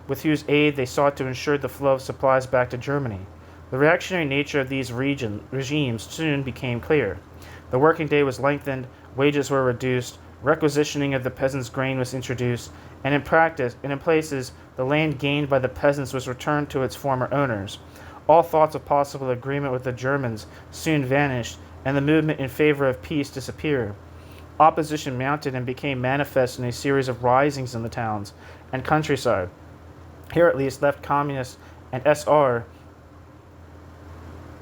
with whose aid they sought to ensure the flow of supplies back to Germany. The reactionary nature of these regimes soon became clear. The working day was lengthened, wages were reduced, requisitioning of the peasants' grain was introduced, and in places, the land gained by the peasants was returned to its former owners. All thoughts of possible agreement with the Germans soon vanished, and the movement in favor of peace disappeared. Opposition mounted and became manifest in a series of risings in the towns and countryside. Here at least, left communists and SR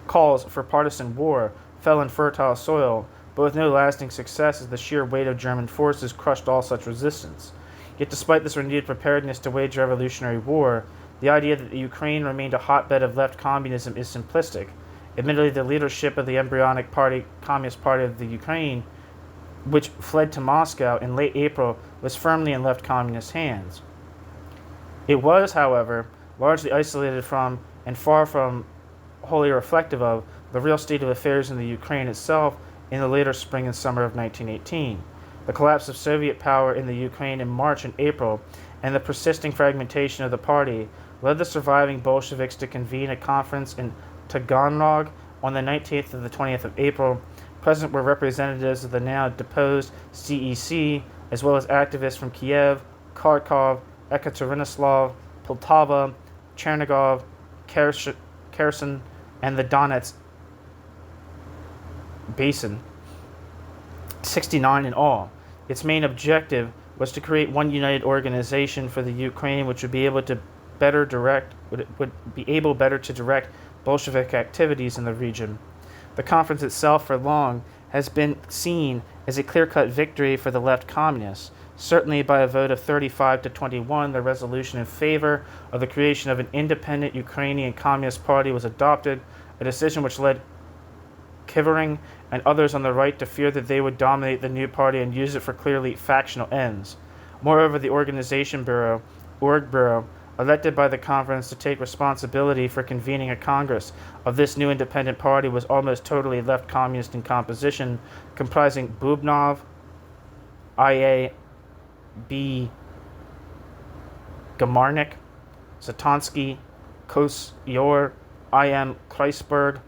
calls for partisan war fell in fertile soil, but with no lasting success as the sheer weight of German forces crushed all such resistance. Yet despite this renewed preparedness to wage revolutionary war, the idea that the Ukraine remained a hotbed of left communism is simplistic. Admittedly, the leadership of the embryonic Communist Party of the Ukraine, which fled to Moscow in late April, was firmly in left communist hands. It was, however, largely isolated from and far from wholly reflective of the real state of affairs in the Ukraine itself in the later spring and summer of 1918. The collapse of Soviet power in the Ukraine in March and April, and the persisting fragmentation of the party, led the surviving Bolsheviks to convene a conference in Taganrog on the 19th and the 20th of April. Present were representatives of the now deposed CEC, as well as activists from Kiev, Kharkov, Ekaterinslav, Poltava, Chernigov, Kherson, and the Donetsk Basin. 69 in all. Its main objective was to create one united organization for the Ukraine, which would be able to better direct Bolshevik activities in the region. The conference itself, for long, has been seen as a clear-cut victory for the left communists. Certainly, by a vote of 35 to 21, the resolution in favor of the creation of an independent Ukrainian Communist Party was adopted, a decision which led Kivering and others on the right to fear that they would dominate the new party and use it for clearly factional ends. Moreover, the Organization Bureau, Org Bureau, elected by the conference to take responsibility for convening a congress of this new independent party, was almost totally left communist in composition, comprising Bubnov, I.A. B. Gamarnik, Zatonsky, Kos-Yor, I.M. Kreisberg,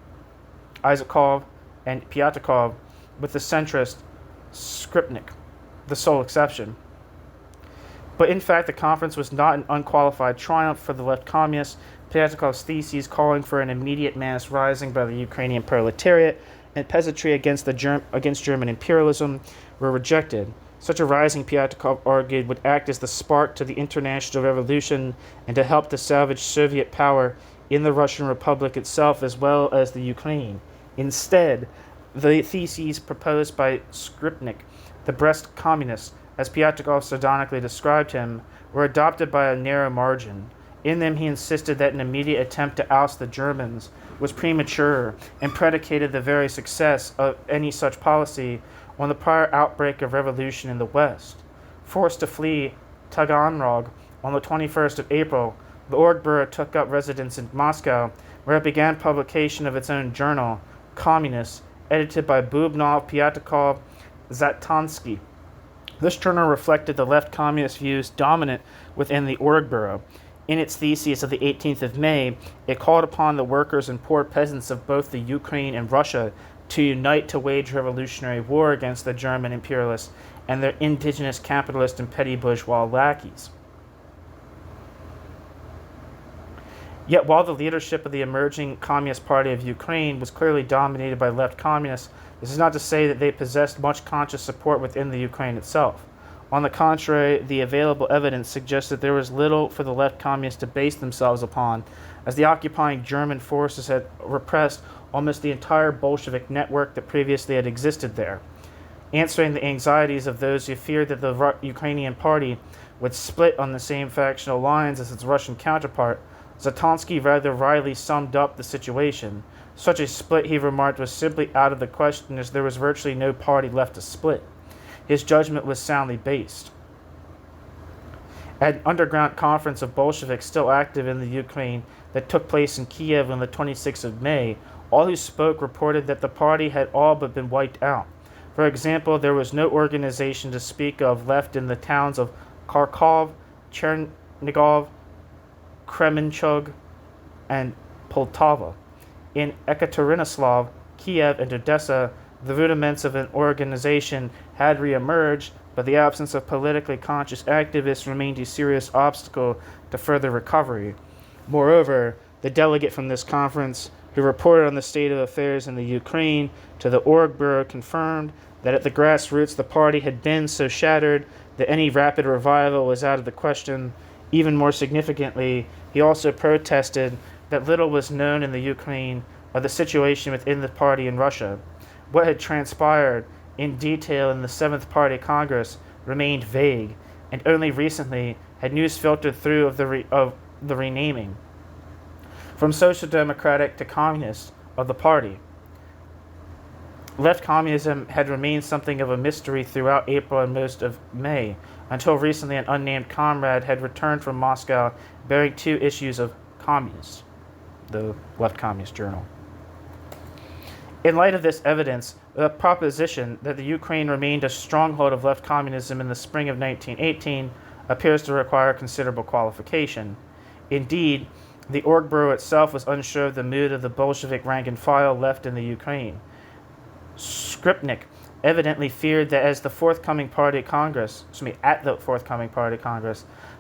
Isakov, and Pyatakov, with the centrist Skripnik, the sole exception. But in fact, the conference was not an unqualified triumph for the left communists. Pyatakov's theses calling for an immediate mass rising by the Ukrainian proletariat and peasantry against German imperialism were rejected. Such a rising, Pyatakov argued, would act as the spark to the international revolution and to help to salvage Soviet power in the Russian Republic itself as well as the Ukraine. Instead, the theses proposed by Skripnik, the Brest communist, as Pyatakov sardonically described him, were adopted by a narrow margin. In them, he insisted that an immediate attempt to oust the Germans was premature and predicated the very success of any such policy on the prior outbreak of revolution in the West. Forced to flee Taganrog on the 21st of April, the Orgbura took up residence in Moscow, where it began publication of its own journal, Communists, edited by Bubnov, Pyatakov, Zatonsky. This journal reflected the left communist views dominant within the Orgbura. In its theses of the 18th of May, it called upon the workers and poor peasants of both the Ukraine and Russia to unite to wage revolutionary war against the German imperialists and their indigenous capitalist and petty bourgeois lackeys. Yet while the leadership of the emerging Communist Party of Ukraine was clearly dominated by left communists, this is not to say that they possessed much conscious support within the Ukraine itself. On the contrary, the available evidence suggests that there was little for the left communists to base themselves upon, as the occupying German forces had repressed almost the entire Bolshevik network that previously had existed there. Answering the anxieties of those who feared that the Ukrainian party would split on the same factional lines as its Russian counterpart, Zatonsky rather wryly summed up the situation. Such a split, he remarked, was simply out of the question, as there was virtually no party left to split. His judgment was soundly based. At an underground conference of Bolsheviks still active in the Ukraine that took place in Kiev on the 26th of May, all who spoke reported that the party had all but been wiped out. For example, there was no organization to speak of left in the towns of Kharkov, Chernigov, Kremenchug, and Poltava. In Ekaterinslav, Kiev, and Odessa, the rudiments of an organization had re-emerged, but the absence of politically conscious activists remained a serious obstacle to further recovery. Moreover, the delegate from this conference, who reported on the state of affairs in the Ukraine to the Orgbura, confirmed that at the grassroots the party had been so shattered that any rapid revival was out of the question. Even more significantly, he also protested that little was known in the Ukraine of the situation within the party in Russia. What had transpired in detail in the Seventh Party Congress remained vague, and only recently had news filtered through of the renaming from social democratic to communist of the party. Left communism had remained something of a mystery throughout April and most of May, until recently an unnamed comrade had returned from Moscow bearing two issues of Communist. the Left Communist Journal. In light of this evidence, the proposition that the Ukraine remained a stronghold of left communism in the spring of 1918 appears to require considerable qualification. Indeed, the Orgburo itself was unsure of the mood of the Bolshevik rank and file left in the Ukraine. Skripnik evidently feared that at the forthcoming party congress,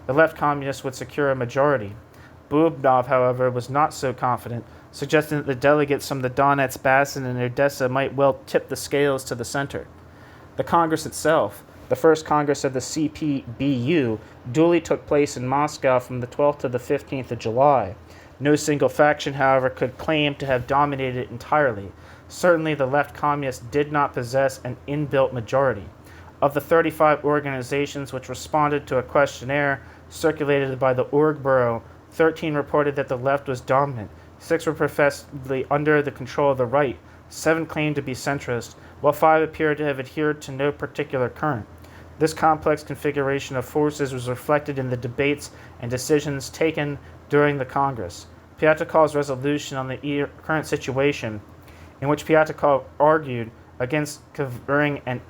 the left communists would secure a majority. Bubnov, however, was not so confident, suggesting that the delegates from the Donetsk Basin and Odessa might well tip the scales to the center. The Congress itself, the first Congress of the CPBU, duly took place in Moscow from the 12th to the 15th of July. No single faction, however, could claim to have dominated it entirely. Certainly the left communists did not possess an inbuilt majority. Of the 35 organizations which responded to a questionnaire circulated by the Orgburo, 13 reported that the left was dominant, 6 were professedly under the control of the right, 7 claimed to be centrist, while 5 appeared to have adhered to no particular current. This complex configuration of forces was reflected in the debates and decisions taken during the Congress. Pyattakov's resolution on the current situation, in which Pyatakov argued against Kvaring and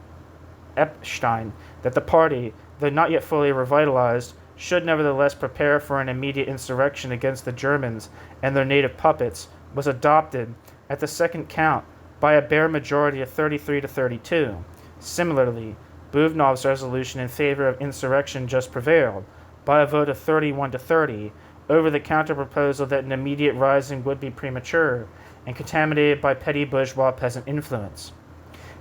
Epstein that the party, though not yet fully revitalized, should nevertheless prepare for an immediate insurrection against the Germans and their native puppets, was adopted at the second count by a bare majority of 33 to 32. Similarly, Bubnov's resolution in favor of insurrection just prevailed, by a vote of 31 to 30, over the counter-proposal that an immediate rising would be premature and contaminated by petty bourgeois peasant influence.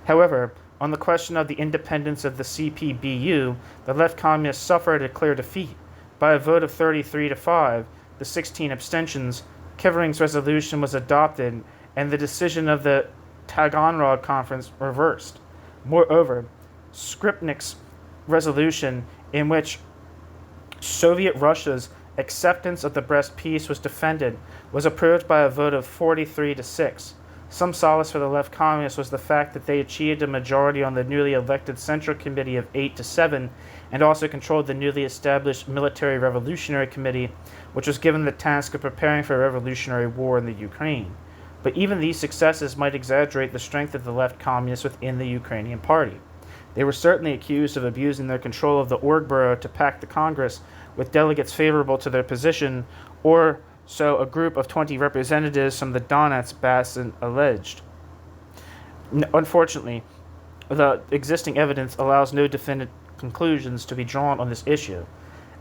However, on the question of the independence of the CPBU, the left communists suffered a clear defeat. By a vote of 33 to 5, the 16 abstentions, Kvaring's resolution was adopted, and the decision of the Taganrog Conference reversed. Moreover, Skripnik's resolution, in which Soviet Russia's acceptance of the Brest Peace was defended, was approved by a vote of 43 to 6. Some solace for the left communists was the fact that they achieved a majority on the newly elected Central Committee of 8 to 7 and also controlled the newly established Military Revolutionary Committee, which was given the task of preparing for a revolutionary war in the Ukraine. But even these successes might exaggerate the strength of the left communists within the Ukrainian party. They were certainly accused of abusing their control of the Orgburo to pack the Congress with delegates favorable to their position, or so a group of 20 representatives from the Donetsk Basin alleged. Unfortunately, the existing evidence allows no definite conclusions to be drawn on this issue.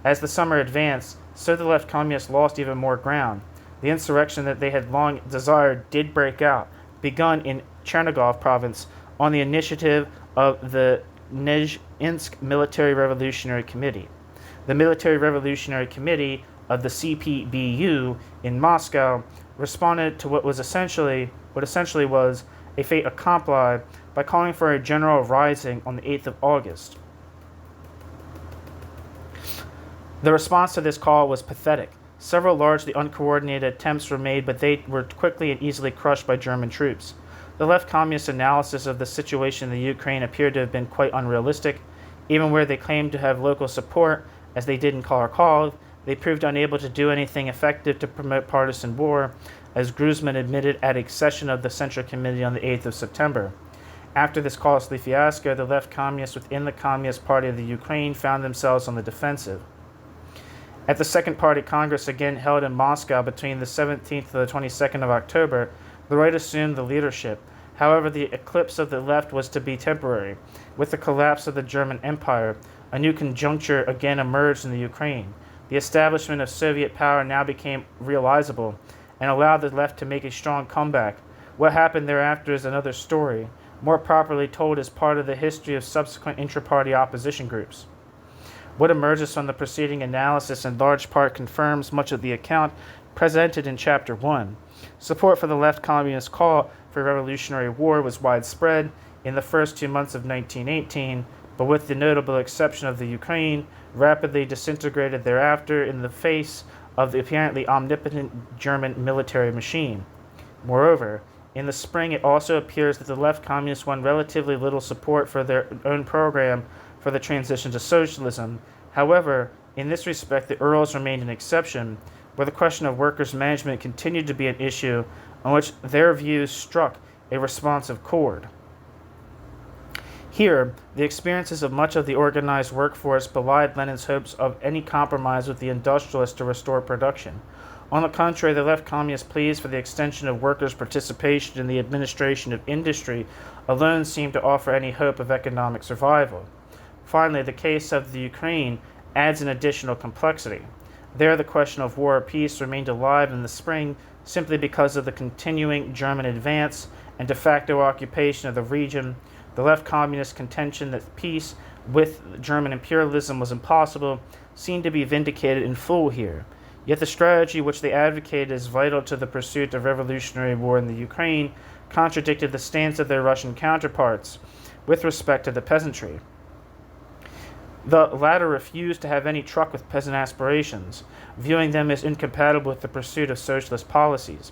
As the summer advanced, so the left communists lost even more ground. The insurrection that they had long desired did break out, begun in Chernigov province on the initiative of the Nezhinsk Military Revolutionary Committee. The Military Revolutionary Committee of the CPBU in Moscow responded to what essentially was a fait accompli by calling for a general rising on the 8th of August. The response to this call was pathetic. Several largely uncoordinated attempts were made, but they were quickly and easily crushed by German troops. The left communist analysis of the situation in the Ukraine appeared to have been quite unrealistic. Even where they claimed to have local support, as they did in Kharkov, they proved unable to do anything effective to promote partisan war, as Gruzman admitted at a session of the Central Committee on the 8th of September. After this costly fiasco, the left communists within the Communist Party of the Ukraine found themselves on the defensive. At the Second Party Congress again held in Moscow between the 17th and the 22nd of October, the right assumed the leadership. However, the eclipse of the left was to be temporary. With the collapse of the German Empire, a new conjuncture again emerged in the Ukraine. The establishment of Soviet power now became realizable and allowed the left to make a strong comeback. What happened thereafter is another story, more properly told as part of the history of subsequent intra-party opposition groups. What emerges from the preceding analysis in large part confirms much of the account presented in Chapter 1. Support for the left communist call for revolutionary war was widespread in the first 2 months of 1918, but with the notable exception of the Ukraine, rapidly disintegrated thereafter in the face of the apparently omnipotent German military machine. Moreover, in the spring it also appears that the left communists won relatively little support for their own program for the transition to socialism. However, in this respect the Urals remained an exception, where the question of workers' management continued to be an issue on which their views struck a responsive chord. Here, the experiences of much of the organized workforce belied Lenin's hopes of any compromise with the industrialists to restore production. On the contrary, the left communist pleas for the extension of workers' participation in the administration of industry alone seemed to offer any hope of economic survival. Finally, the case of the Ukraine adds an additional complexity. There, the question of war or peace remained alive in the spring simply because of the continuing German advance and de facto occupation of the region. The left communist contention that peace with German imperialism was impossible seemed to be vindicated in full here. Yet the strategy which they advocated as vital to the pursuit of revolutionary war in the Ukraine contradicted the stance of their Russian counterparts with respect to the peasantry. The latter refused to have any truck with peasant aspirations, viewing them as incompatible with the pursuit of socialist policies.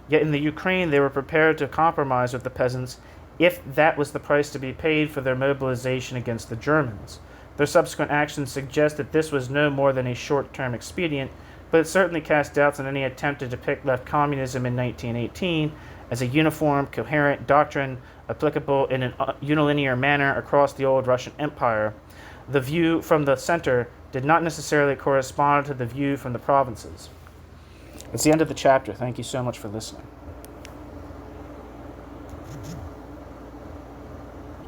Yet in the Ukraine they were prepared to compromise with the peasants if that was the price to be paid for their mobilization against the Germans. Their subsequent actions suggest that this was no more than a short-term expedient, but it certainly cast doubts on any attempt to depict left communism in 1918 as a uniform, coherent doctrine applicable in a unilinear manner across the old Russian Empire. The view from the center did not necessarily correspond to the view from the provinces. It's the end of the chapter. Thank you so much for listening.